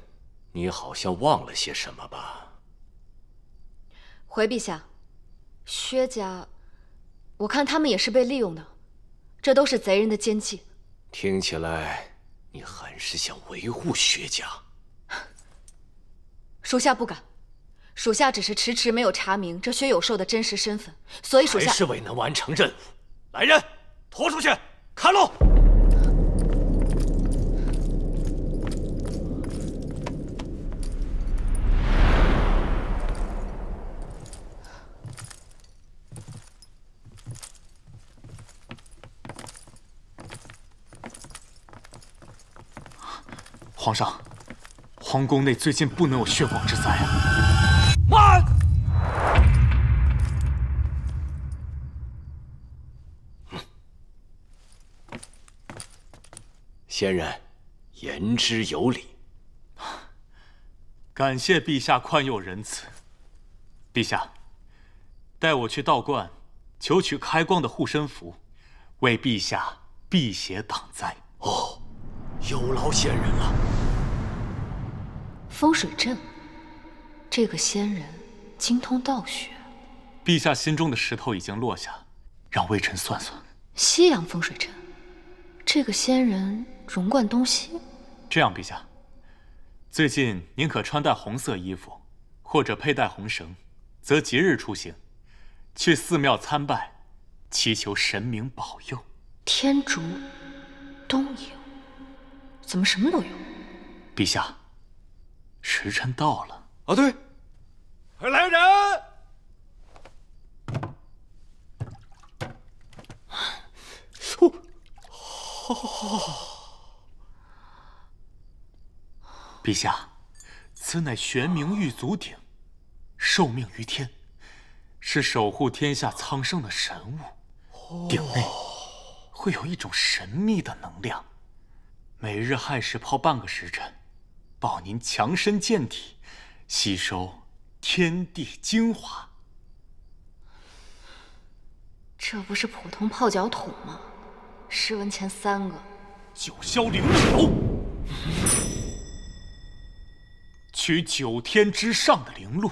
你好像忘了些什么吧？回陛下，薛家，我看他们也是被利用的，这都是贼人的奸计。听起来你很是想维护薛家。属下不敢，属下只是迟迟没有查明这薛有寿的真实身份，所以属下还是未能完成任务。来人，拖出去，看路。皇上，皇宫内最近不能有血光之灾啊！慢！仙人，言之有理。感谢陛下宽宥仁慈。陛下，带我去道观求取开光的护身符，为陛下辟邪挡灾。哦，有劳仙人了。风水阵，这个仙人精通道学。陛下心中的石头已经落下，让微臣算算。西洋风水阵，这个仙人融贯东西。这样，陛下，最近您可穿戴红色衣服，或者佩戴红绳，择吉日出行，去寺庙参拜，祈求神明保佑。天竺、东瀛，怎么什么都有？陛下，时辰到了。啊，对，来人！陛下，此乃玄冥玉足鼎，受命于天，是守护天下苍生的神物。鼎内会有一种神秘的能量，每日亥时泡半个时辰，保您强身健体，吸收天地精华。这不是普通泡脚桶吗？试问前3个，九霄灵露取9天之上的灵露，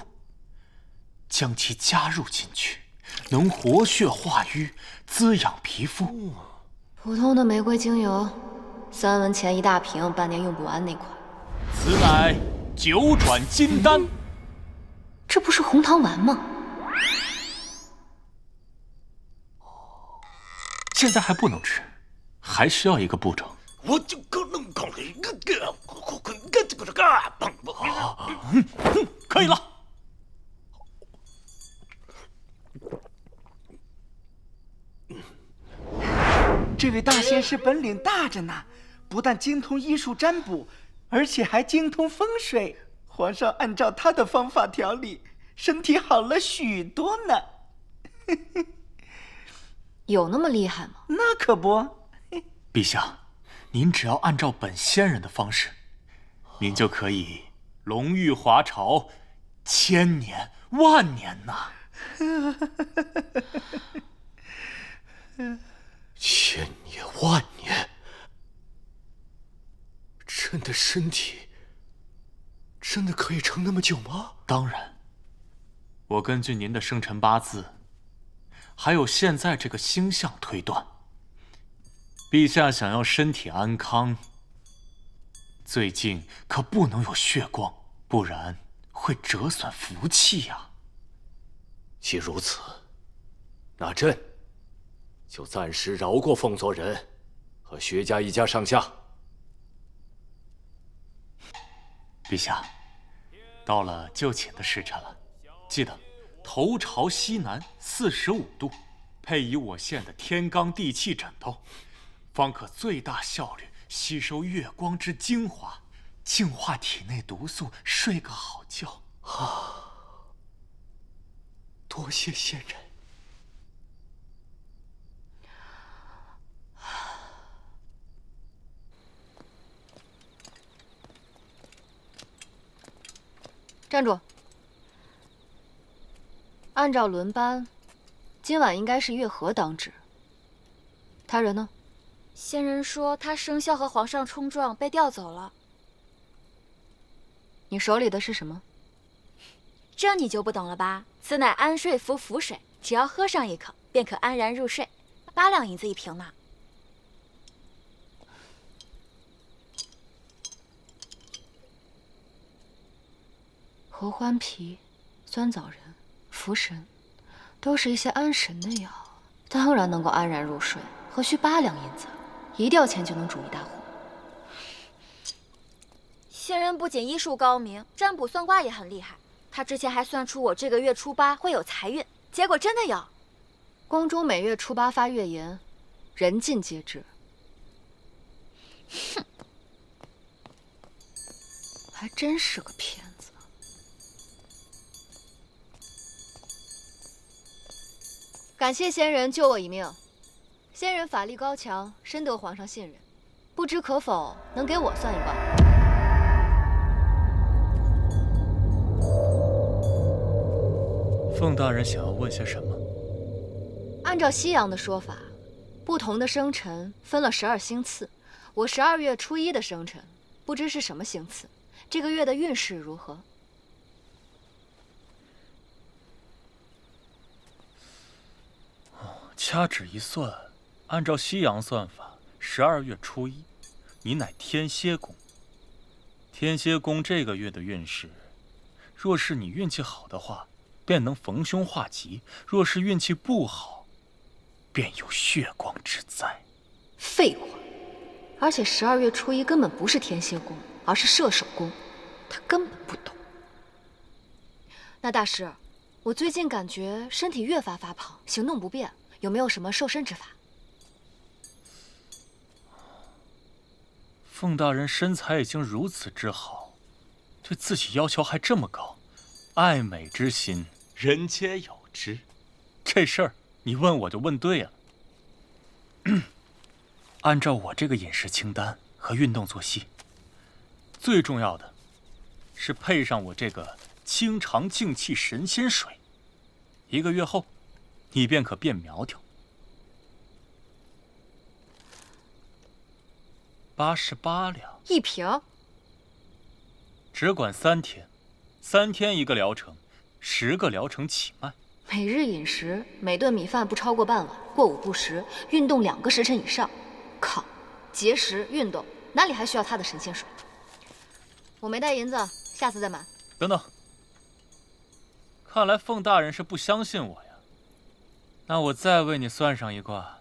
将其加入进去，能活血化瘀，滋养皮肤。普通的玫瑰精油，3文钱1大瓶，半年用不完那款。此乃9转金丹。这不是红糖丸吗？现在还不能吃，还需要一个步骤。我就可能搞了一个可以了。这位大仙师本领大着呢，不但精通医术占卜，而且还精通风水。皇上按照他的方法调理，身体好了许多呢。有那么厉害吗？那可不。陛下，您只要按照本仙人的方式，您就可以龙驭华朝1000年万年呐！1000年万年，朕的身体真的可以撑那么久吗？当然，我根据您的生辰八字，还有现在这个星象推断，陛下想要身体安康，最近可不能有血光，不然会折损福气呀。既如此，那朕就暂时饶过凤佐人和薛家一家上下。陛下，到了就寝的时辰了，记得头朝西南45度，配以我献的天罡地气枕头，方可最大效率吸收月光之精华，净化体内毒素，睡个好觉。多谢仙人。站住！按照轮班，今晚应该是月河当值。他人呢？仙人说他生肖和皇上冲撞，被调走了。你手里的是什么？这你就不懂了吧？此乃安睡符符水，只要喝上一口，便可安然入睡，8两银子1瓶呢。合欢皮、酸枣仁、茯神，都是一些安神的药，当然能够安然入睡，何须8两银子？一吊钱就能煮一大壶。仙人不仅医术高明，占卜算卦也很厉害。他之前还算出我这个月初8会有财运，结果真的有。宫中每月初8发月言，人尽皆知。哼，还真是个骗子。感谢仙人救我一命。仙人法力高强，深得皇上信任，不知可否能给我算一卦？凤大人想要问些什么？按照西洋的说法，不同的生辰分了12星次。我12月初1的生辰，不知是什么星次，这个月的运势如何？掐指一算，按照西洋算法，12月初1，你乃天蝎宫。天蝎宫这个月的运势，若是你运气好的话，便能逢凶化吉；若是运气不好，便有血光之灾。废话！而且12月初1根本不是天蝎宫，而是射手宫，他根本不懂。那大师，我最近感觉身体越发发胖，行动不便，有没有什么瘦身之法？凤大人身材已经如此之好，对自己要求还这么高，爱美之心，人皆有之。这事儿你问我就问对了。按照我这个饮食清单和运动作息，最重要的是配上我这个清肠净气神仙水，1个月后，你便可变苗条。88两1瓶，只管3天，3天1个疗程，10个疗程起卖。每日饮食，每顿米饭不超过半碗，过午不食，运动2个时辰以上。靠，节食运动哪里还需要他的神仙水？我没带银子，下次再买。等等，看来凤大人是不相信我呀。那我再为你算上一卦。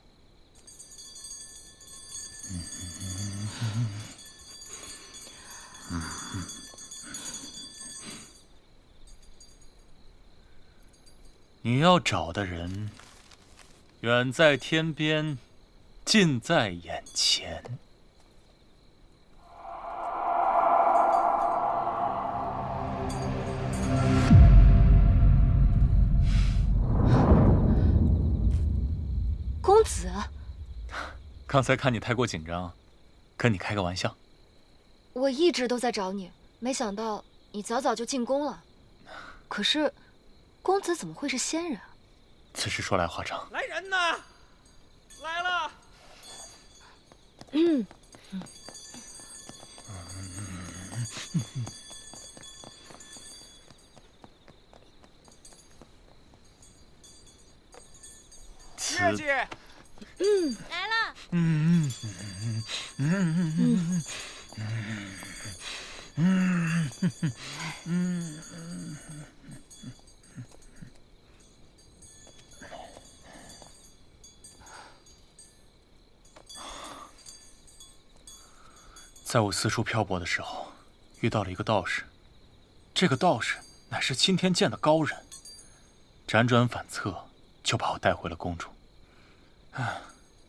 你要找的人，远在天边，近在眼前。公子，刚才看你太过紧张，跟你开个玩笑。我一直都在找你，没想到你早早就进宫了。可是，公子怎么会是仙人啊？此事说来话长。来人呐！来了。月姐，来了。在我四处漂泊的时候，遇到了一个道士。这个道士乃是钦天监的高人，辗转反侧，就把我带回了宫中。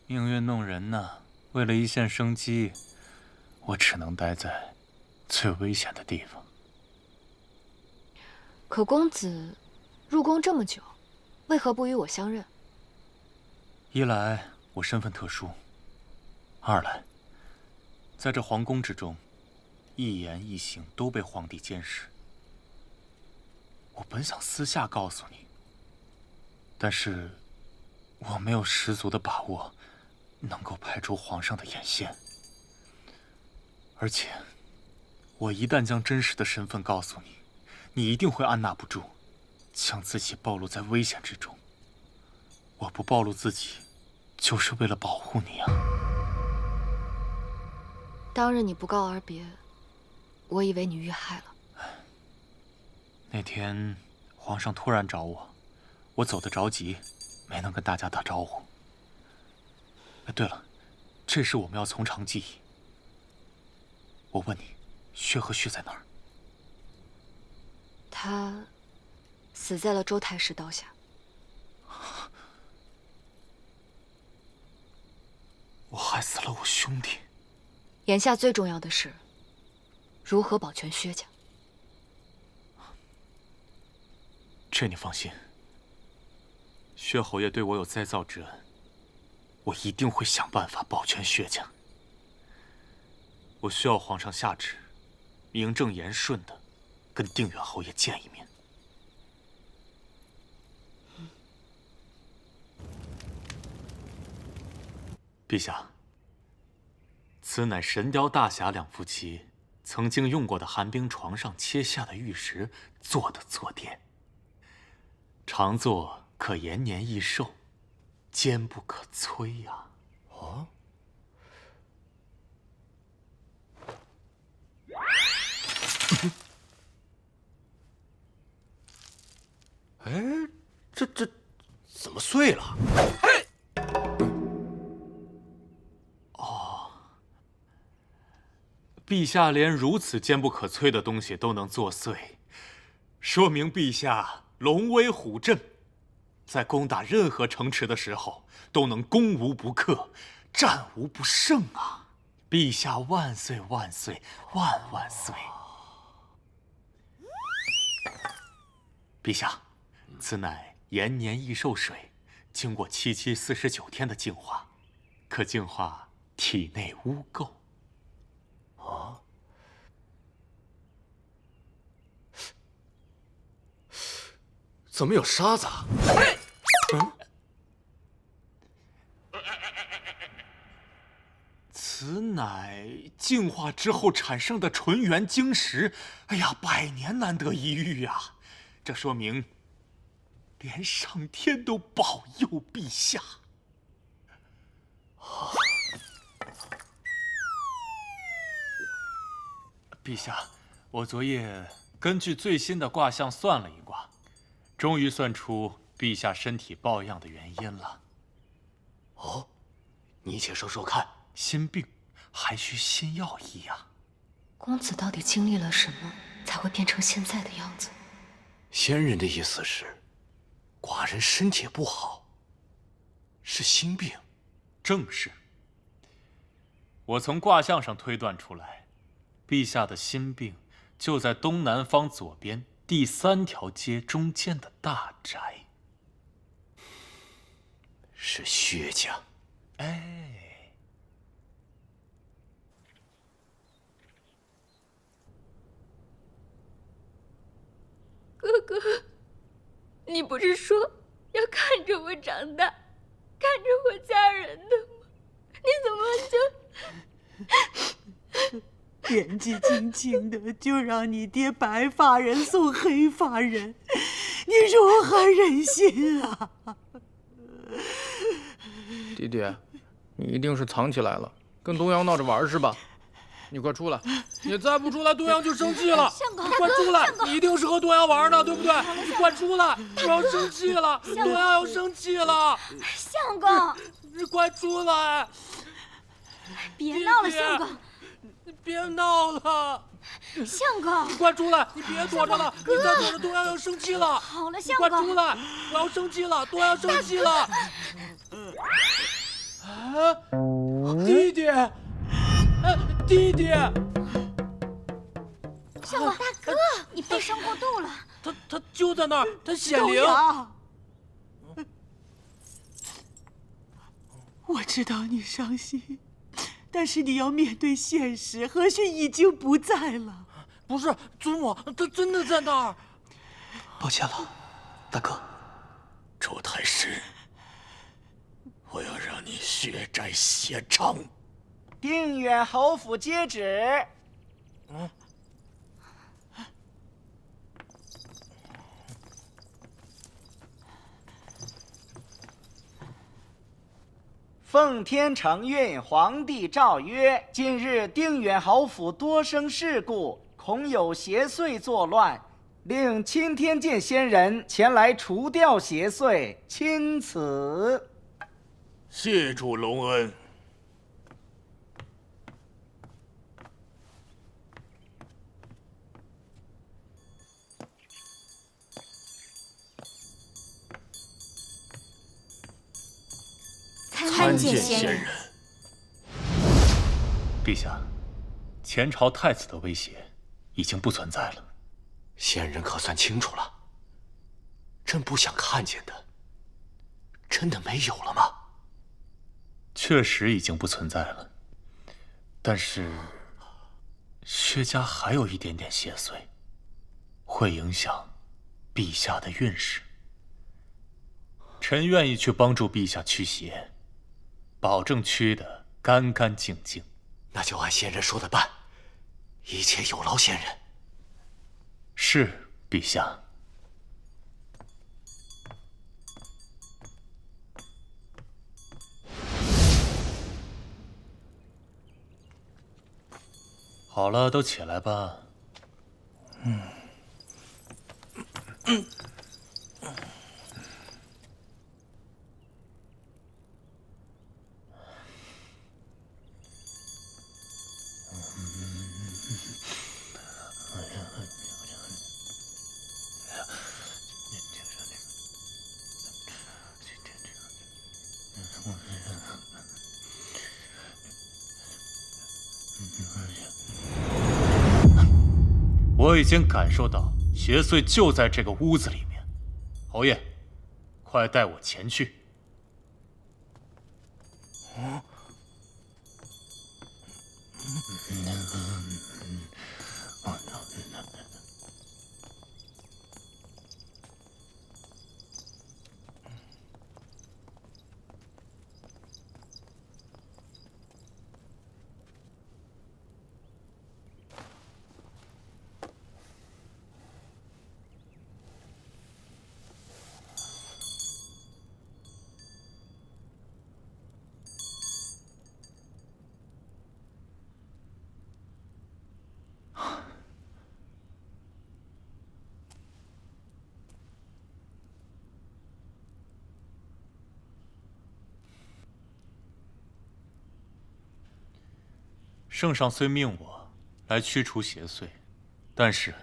命运弄人呐！为了一线生机，我只能待在最危险的地方。可公子入宫这么久，为何不与我相认？一来我身份特殊，二来在这皇宫之中，一言一行都被皇帝监视。我本想私下告诉你，但是我没有十足的把握能够排除皇上的眼线。而且我一旦将真实的身份告诉你，你一定会按捺不住，将自己暴露在危险之中。我不暴露自己，就是为了保护你啊。当日你不告而别，我以为你遇害了。那天皇上突然找我，我走得着急，没能跟大家打招呼。对了，这事我们要从长计议。我问你，薛和旭在哪儿？他死在了周太师刀下。我害死了我兄弟。眼下最重要的是，如何保全薛家。这你放心，薛侯爷对我有再造之恩，我一定会想办法保全薛家。我需要皇上下旨，名正言顺的跟定远侯爷见一面。陛下，此乃神雕大侠两夫妻曾经用过的寒冰床上切下的玉石做的坐垫。常坐可延年益寿，坚不可摧呀！哦，哎，这怎么碎了？哦，陛陛下连如此坚不可摧的东西都能作碎，说明陛下龙威虎振，在攻打任何城池的时候都能攻无不克，战无不胜啊！陛下万岁万岁万万岁！陛下，此乃延年益寿水，经过7749天的净化，可净化体内污垢。啊？怎么有沙子啊？此乃净化之后产生的纯元晶石，哎呀，百年难得一遇呀！这说明连上天都保佑陛下。陛下，我昨夜根据最新的卦象算了一卦，终于算出陛下身体抱恙的原因了。哦，你且说说看。心病还需心药医呀。公子到底经历了什么，才会变成现在的样子？仙人的意思是，寡人身体不好，是心病。正是。我从卦象上推断出来，陛下的心病就在东南方左边第3条街中间的大宅。是薛家。哎。哥哥，你不是说要看着我长大，看着我嫁人的吗？你怎么就……年纪轻轻的就让你爹白发人送黑发人，你如何忍心啊？弟弟，你一定是藏起来了，跟东阳闹着玩是吧？你快出来！你再不出来，东阳就生气了。相公，你快出来！你一定是和东阳玩的，对不对？你快出来！不要生气了，东阳要生气了。相公，你快出来！别闹了，相公。你别闹了，相公！你快出来！你别躲着了，你再躲着，东阳要生气了。好了，相公，快出来！不要生气了，东阳生气了。啊，弟弟，弟弟！相公，大哥，你悲伤过度了。他就在那儿，他显灵。我知道你伤心。但是你要面对现实，何须已经不在了。不是，祖母，他真的在那儿。抱歉了，大哥。周太师，我要让你血债血偿。定远侯府接旨。奉天承运皇帝诏曰：近日定远侯府多生事故，恐有邪祟作乱，令钦天监仙人前来除掉邪祟，钦此。谢主隆恩。参见仙人。陛下，前朝太子的威胁已经不存在了。仙人可算清楚了，朕不想看见的，真的没有了吗？确实已经不存在了，但是薛家还有一点点邪祟，会影响陛下的运势。臣愿意去帮助陛下驱邪，保证驱得干干净净。那就按仙人说的办，一切有劳仙人。是，陛下。好了，都起来吧。我已经感受到邪祟就在这个屋子里面。侯爷，快带我前去。圣上虽命我来驱除邪祟，但是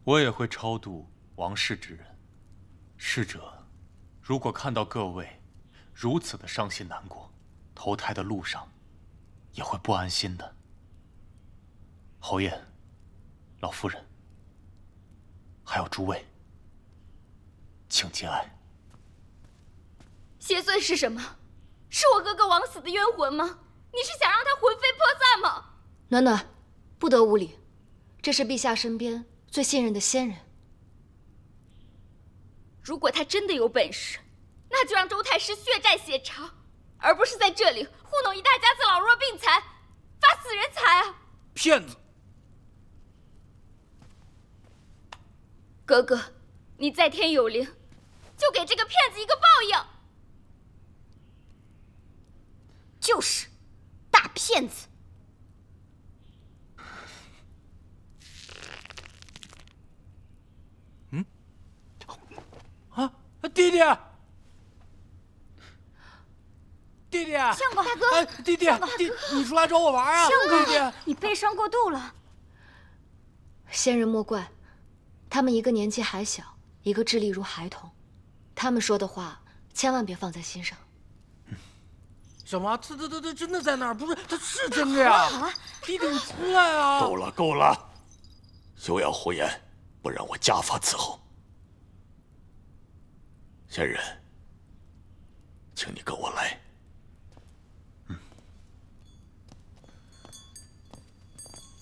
我也会超度亡世之人。逝者如果看到各位如此的伤心难过，投胎的路上也会不安心的。侯爷、老夫人，还有诸位，请节哀。邪祟是什么？是我哥哥枉死的冤魂吗？你是想让他魂飞魄散吗？暖暖，不得无礼，这是陛下身边最信任的仙人。如果他真的有本事，那就让周太师血债血偿，而不是在这里糊弄一大家子老弱病残，发死人财啊！骗子！哥哥，你在天有灵，就给这个骗子一个报应。就是大骗子。弟弟，弟弟，相公大哥，弟弟，你出来找我玩啊？相弟弟，公，你悲伤过度了。仙人莫怪，他们一个年纪还小，一个智力如孩童，他们说的话千万别放在心上。什么？他真的在那儿？不是，他是真的呀！好了，弟弟，你出来啊！够了，够了，休要胡言，不然我家法伺候。仙人，请你跟我来。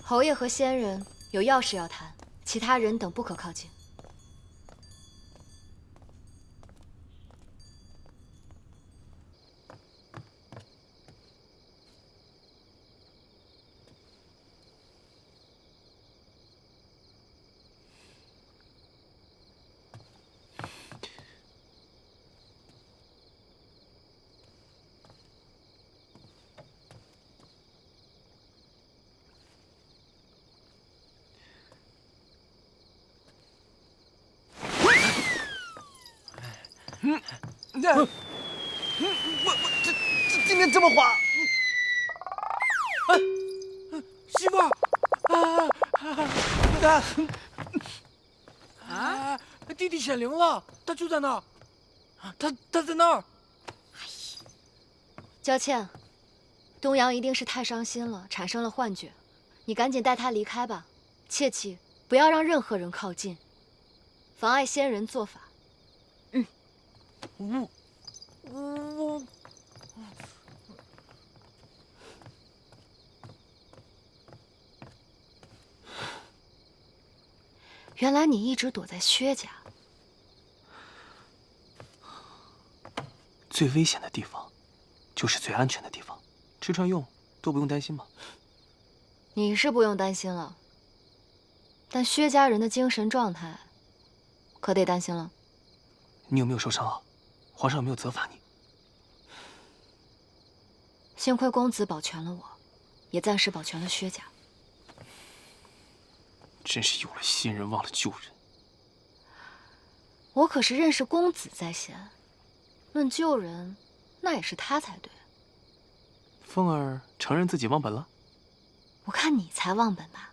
侯爷和仙人有要事要谈，其他人等不可靠近。我今天这么滑，媳妇儿，你看，弟弟显灵了，他就在那儿，他在那儿。娇倩，东阳一定是太伤心了，产生了幻觉，你赶紧带他离开吧，切记不要让任何人靠近，妨碍仙人做法。我原来你一直躲在薛家。最危险的地方，就是最安全的地方，吃穿用都不用担心吗？你是不用担心了，但薛家人的精神状态，可得担心了。你有没有受伤啊？皇上有没有责罚你？幸亏公子保全了我，也暂时保全了薛家。真是有了新人忘了旧人。我可是认识公子在先，论旧人，那也是他才对。凤儿承认自己忘本了？我看你才忘本吧。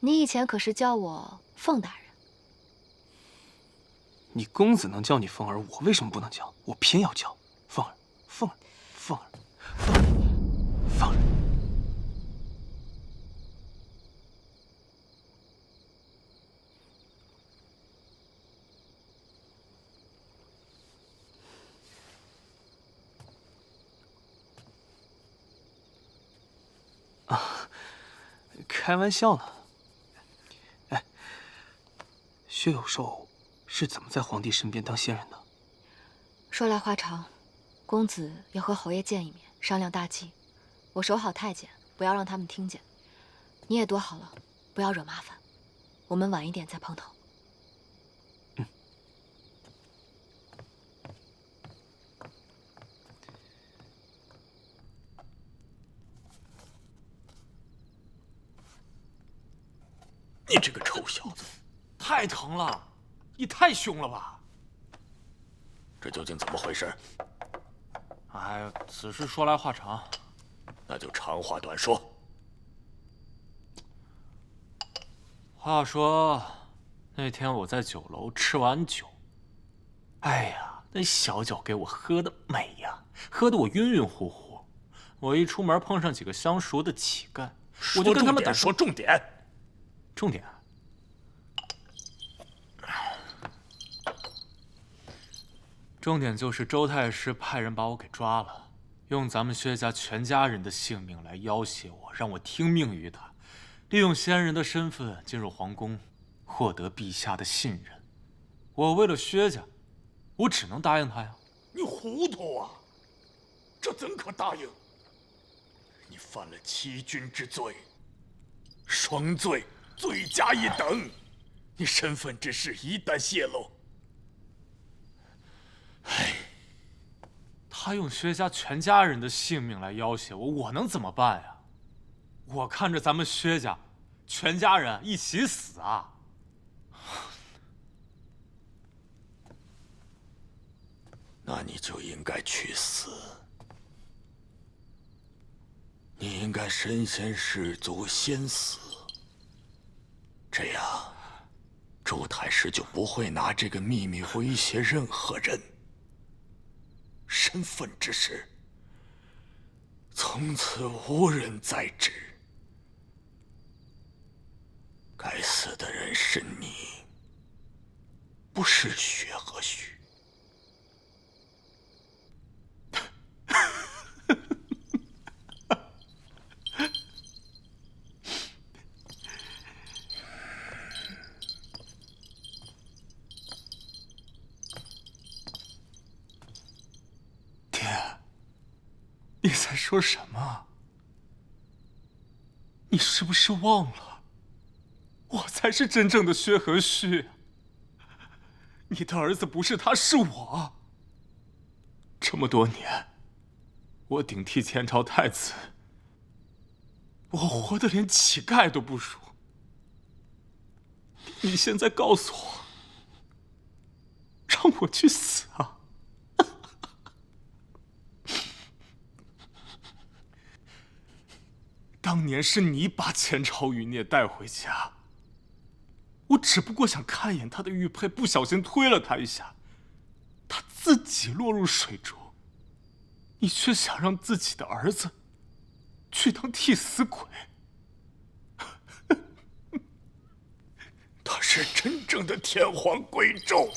你以前可是叫我凤大人。你公子能叫你凤儿，我为什么不能叫？我偏要叫凤儿，凤儿，凤儿，凤儿，凤儿。开玩笑呢。哎，薛有寿是怎么在皇帝身边当仙人的？说来话长，公子要和侯爷见一面，商量大计。我守好太监，不要让他们听见。你也躲好了，不要惹麻烦。我们晚一点再碰头。你这个臭小子，太疼了！你太凶了吧？这究竟怎么回事？哎呀，此事说来话长，那就长话短说。话说，那天我在酒楼吃完酒，哎呀，那小酒给我喝的美呀，喝得我晕晕乎乎。我一出门碰上几个相熟的乞丐，我就跟他们打说重点。重点。重点就是周太师派人把我给抓了，用咱们薛家全家人的性命来要挟我，让我听命于他，利用仙人的身份进入皇宫，获得陛下的信任。我为了薛家，我只能答应他呀。你糊涂啊！这怎可答应？你犯了欺君之罪，双罪，罪加一等。你身份之事一旦泄露，他用薛家全家人的性命来要挟我，我能怎么办呀？我看着咱们薛家全家人一起死啊！那你就应该去死。你应该身先士卒，先死。这样，周太师就不会拿这个秘密威胁任何人。身份之事，从此无人再知。该死的人是你，不是薛和胥。你在说什么？你是不是忘了，我才是真正的薛和胥？你的儿子不是他，是我。这么多年，我顶替前朝太子，我活得连乞丐都不如。你现在告诉我，让我去死啊？当年是你把前朝余孽带回家，我只不过想看一眼他的玉佩，不小心推了他一下，他自己落入水中，你却想让自己的儿子去当替死鬼。他是真正的天皇贵胄，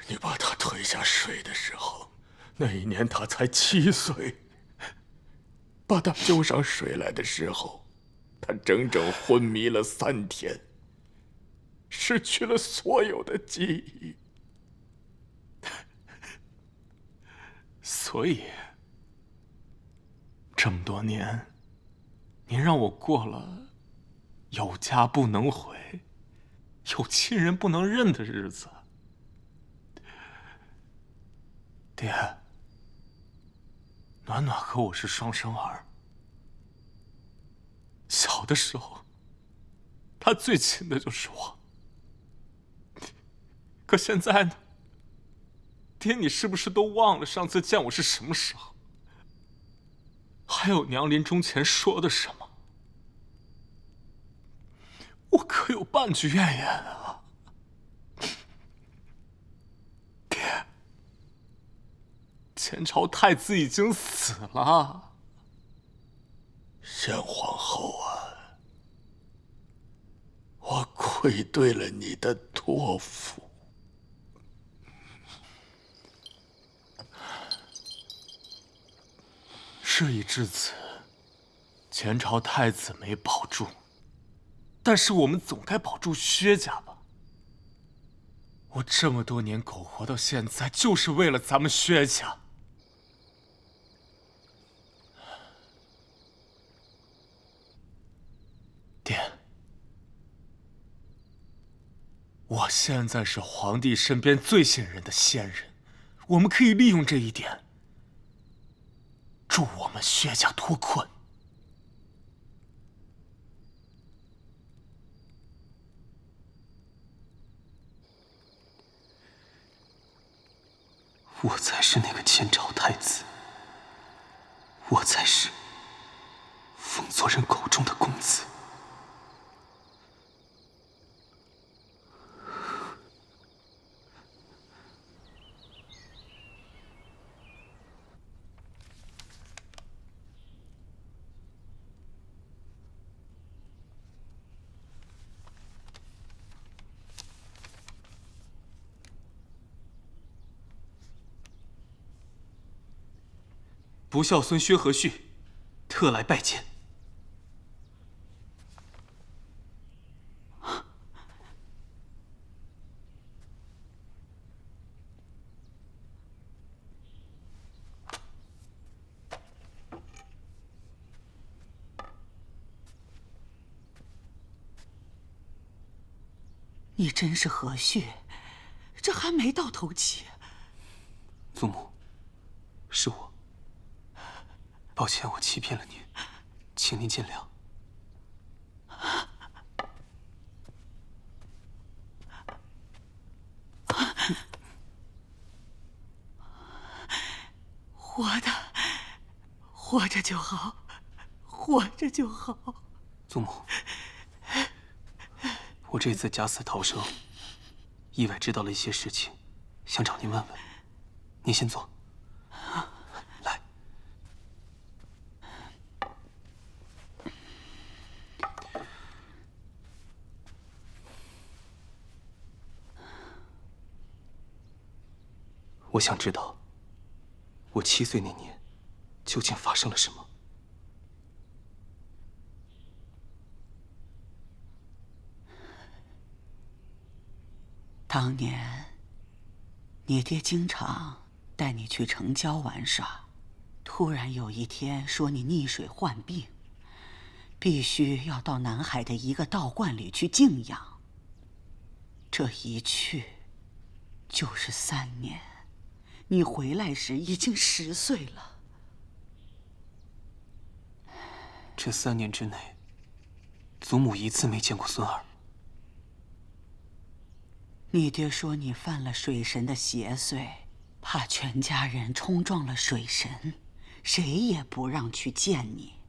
你把他推下水的时候，那一年他才7岁，把他救上水来的时候，他整整昏迷了3天，失去了所有的记忆。所以，这么多年，您让我过了有家不能回、有亲人不能认的日子。爹，暖暖和我是双生儿。小的时候，他最亲的就是我。可现在呢？爹，你是不是都忘了上次见我是什么时候？还有娘临终前说的什么？我可有半句怨言啊？爹，前朝太子已经死了。先皇后啊，我愧对了你的托付。事已至此，前朝太子没保住，但是我们总该保住薛家吧？我这么多年苟活到现在，就是为了咱们薛家。爹，我现在是皇帝身边最信任的先人，我们可以利用这一点，助我们薛家脱困。我才是那个前朝太子，我才是封作人口中的公子。不孝孙薛和煦，特来拜见。你真是和煦，这还没到头七。祖母，是我。抱歉，我欺骗了您，请您见谅。活着就好，活着就好。祖母，我这次假死逃生，意外知道了一些事情，想找您问问。您先坐。来。我想知道，我7岁那年，究竟发生了什么？当年，你爹经常带你去城郊玩耍，突然有一天说你溺水患病，必须要到南海的一个道观里去静养。这一去，就是3年。你回来时已经10岁了。这3年之内，祖母一次没见过孙儿。你爹说你犯了水神的邪祟，怕全家人冲撞了水神，谁也不让去见你。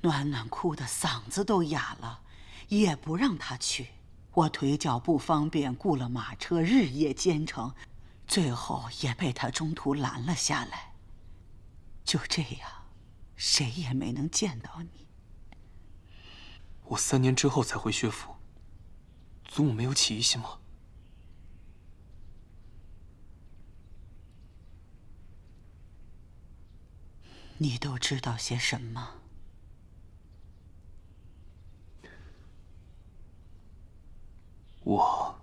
暖暖哭得嗓子都哑了，也不让他去。我腿脚不方便，雇了马车，日夜兼程，最后也被他中途拦了下来。就这样，谁也没能见到你。我3年之后才回薛府，祖母没有起疑心吗？你都知道些什么？我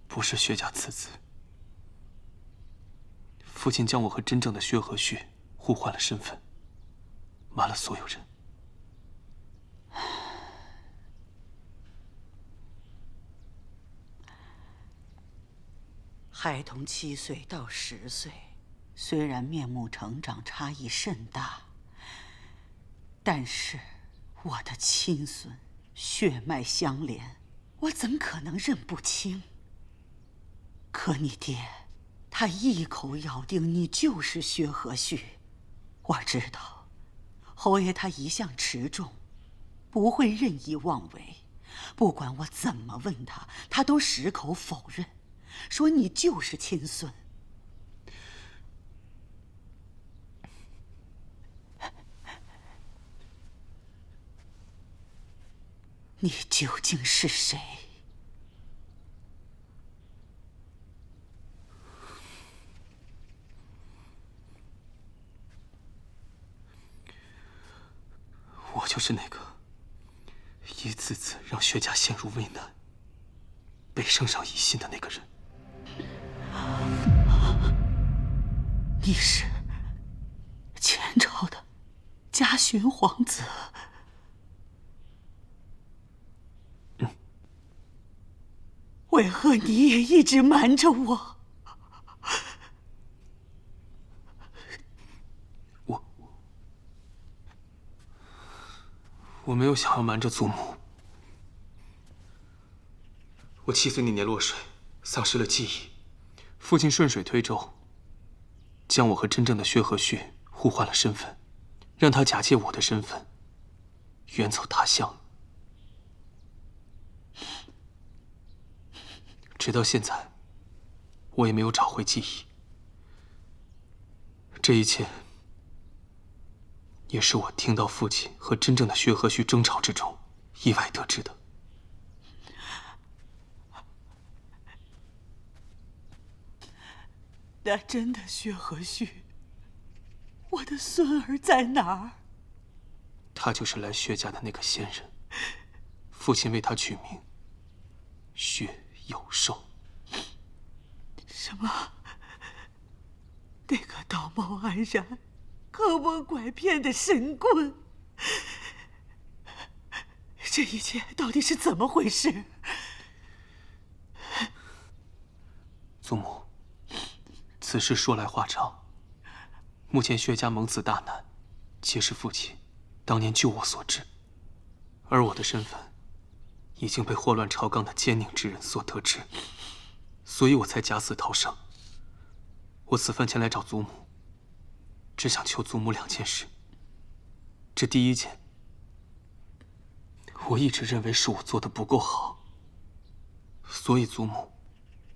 不是薛家次子，父亲将我和真正的薛和煦互换了身份，瞒了所有人。孩童7岁到10岁。虽然面目成长差异甚大，但是我的亲孙，血脉相连，我怎可能认不清？可你爹，他一口咬定你就是薛和煦。我知道，侯爷他一向持重，不会任意妄为。不管我怎么问他，他都矢口否认，说你就是亲孙。你究竟是谁？是那个一次次让薛家陷入危难、被圣上疑心的那个人。你是前朝的嘉勋皇子。为何你也一直瞒着我？我没有想要瞒着祖母。我7岁那年落水，丧失了记忆，父亲顺水推舟，将我和真正的薛和旭互换了身份，让他假借我的身份远走他乡。直到现在，我也没有找回记忆。这一切，也是我听到父亲和真正的薛和旭争吵之中意外得知的。那真的薛和旭，我的孙儿在哪儿？他就是来薛家的那个仙人，父亲为他取名薛有寿。什么？那个道貌岸然、坑蒙拐骗的神棍？这一切到底是怎么回事？祖母，此事说来话长。目前薛家蒙此大难，皆是父亲当年救我所致，而我的身份已经被祸乱朝纲的奸佞之人所得知，所以我才假死逃生。我此番前来找祖母，只想求祖母2件事。这第一件，我一直认为是我做的不够好，所以祖母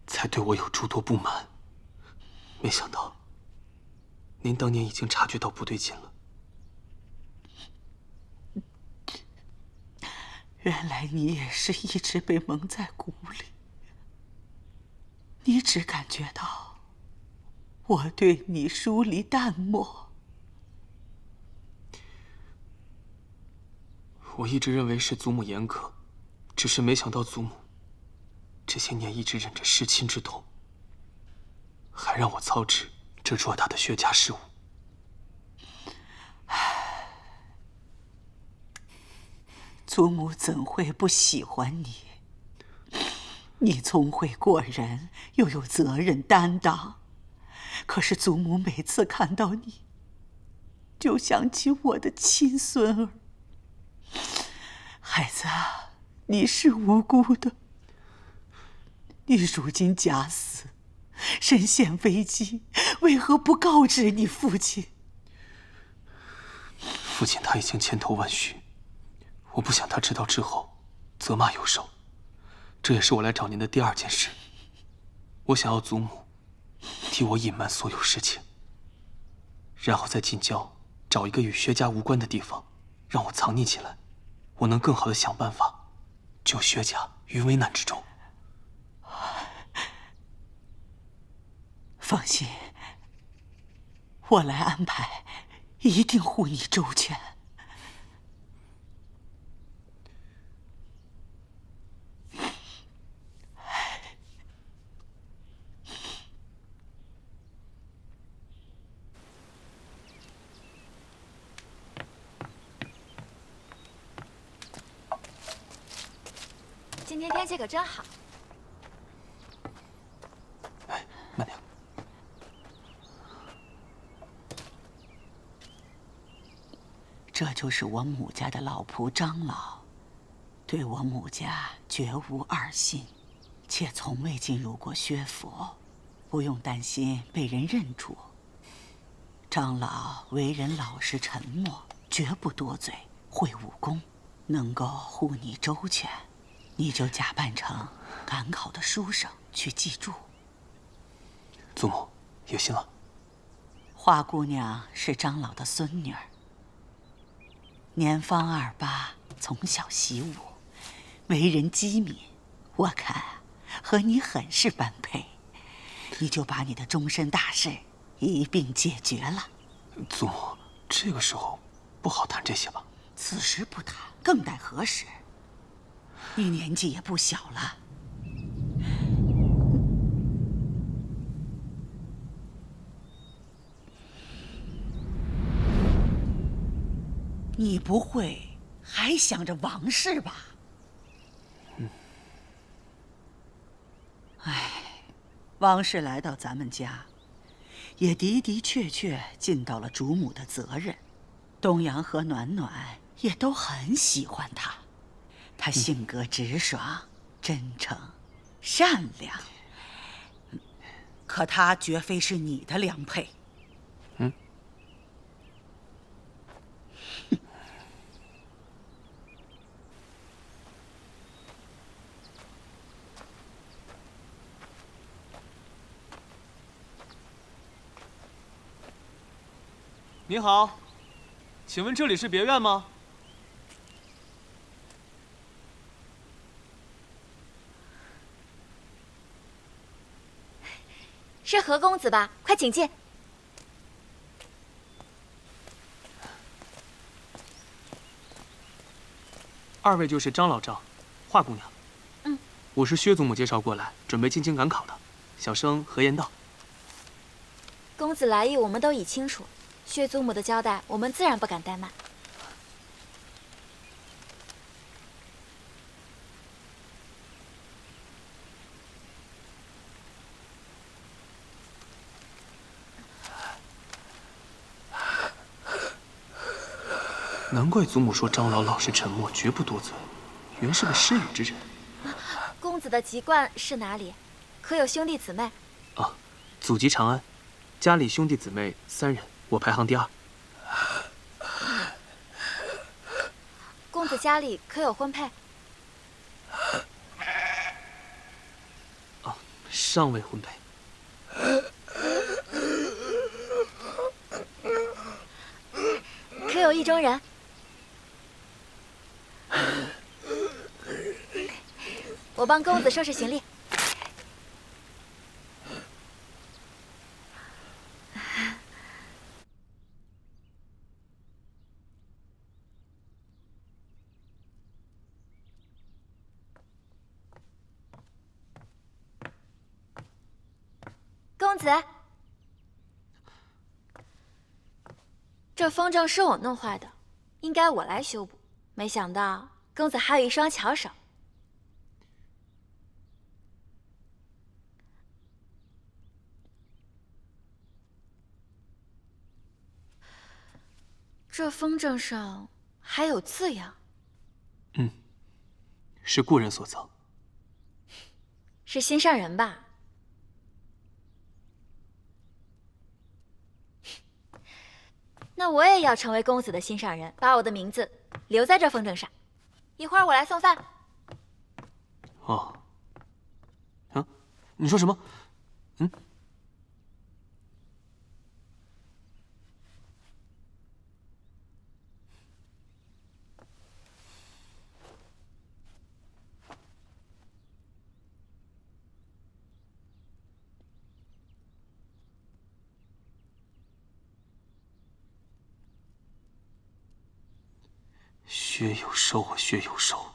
才对我有诸多不满。没想到，您当年已经察觉到不对劲了。原来你也是一直被蒙在鼓里，你只感觉到我对你疏离淡漠。我一直认为是祖母严格，只是没想到祖母这些年一直忍着弑亲之痛，还让我操持这偌大的薛家事务。祖母怎会不喜欢你？你聪慧过人，又有责任担当。可是祖母每次看到你，就想起我的亲孙儿。孩子啊，你是无辜的。你如今假死，身陷危机，为何不告知你父亲？父亲他已经千头万绪，我不想他知道之后责骂有手。这也是我来找您的第2件事。我想要祖母替我隐瞒所有事情，然后在近郊找一个与薛家无关的地方，让我藏匿起来，我能更好的想办法救薛家于危难之中。放心，我来安排，一定护你周全。今天天气可真好。哎，慢点。这就是我母家的老仆张老，对我母家绝无二心，且从未进入过薛府，不用担心被人认出。张老为人老实沉默，绝不多嘴，会武功，能够护你周全。你就假扮成赶考的书生去记住。祖母有心了。花姑娘是张老的孙女儿，年方28，从小习武，为人机敏，我看和你很是般配。你就把你的终身大事一并解决了。祖母，这个时候不好谈这些吧？此时不谈，更待何时？你年纪也不小了。你不会还想着王氏吧？王氏来到咱们家，也的的确确尽到了主母的责任。东阳和暖暖也都很喜欢他，他性格直爽、真诚、善良。可他绝非是你的良配。你好，请问这里是别院吗？是何公子吧？快请进。二位就是张老丈，华姑娘。嗯，我是薛祖母介绍过来，准备进京赶考的。小生何言道。公子来意我们都已清楚。薛祖母的交代，我们自然不敢怠慢。难怪祖母说张老老实沉默，绝不多嘴，原是个失语之人。公子的籍贯是哪里？可有兄弟姊妹？啊，祖籍长安，家里兄弟姊妹3人。我排行第2。公子家里可有婚配？啊，尚未婚配。可有意中人？我帮公子收拾行李。公子，这风筝是我弄坏的，应该我来修补。没想到公子还有一双巧手。这风筝上还有字样。是故人所赠。是心上人吧？那我也要成为公子的心上人，把我的名字留在这风筝上。一会儿我来送饭。哦。啊？你说什么？薛有寿啊，薛有寿，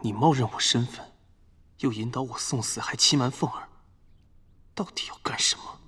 你冒认我身份，又引导我送死，还欺瞒凤儿，到底要干什么？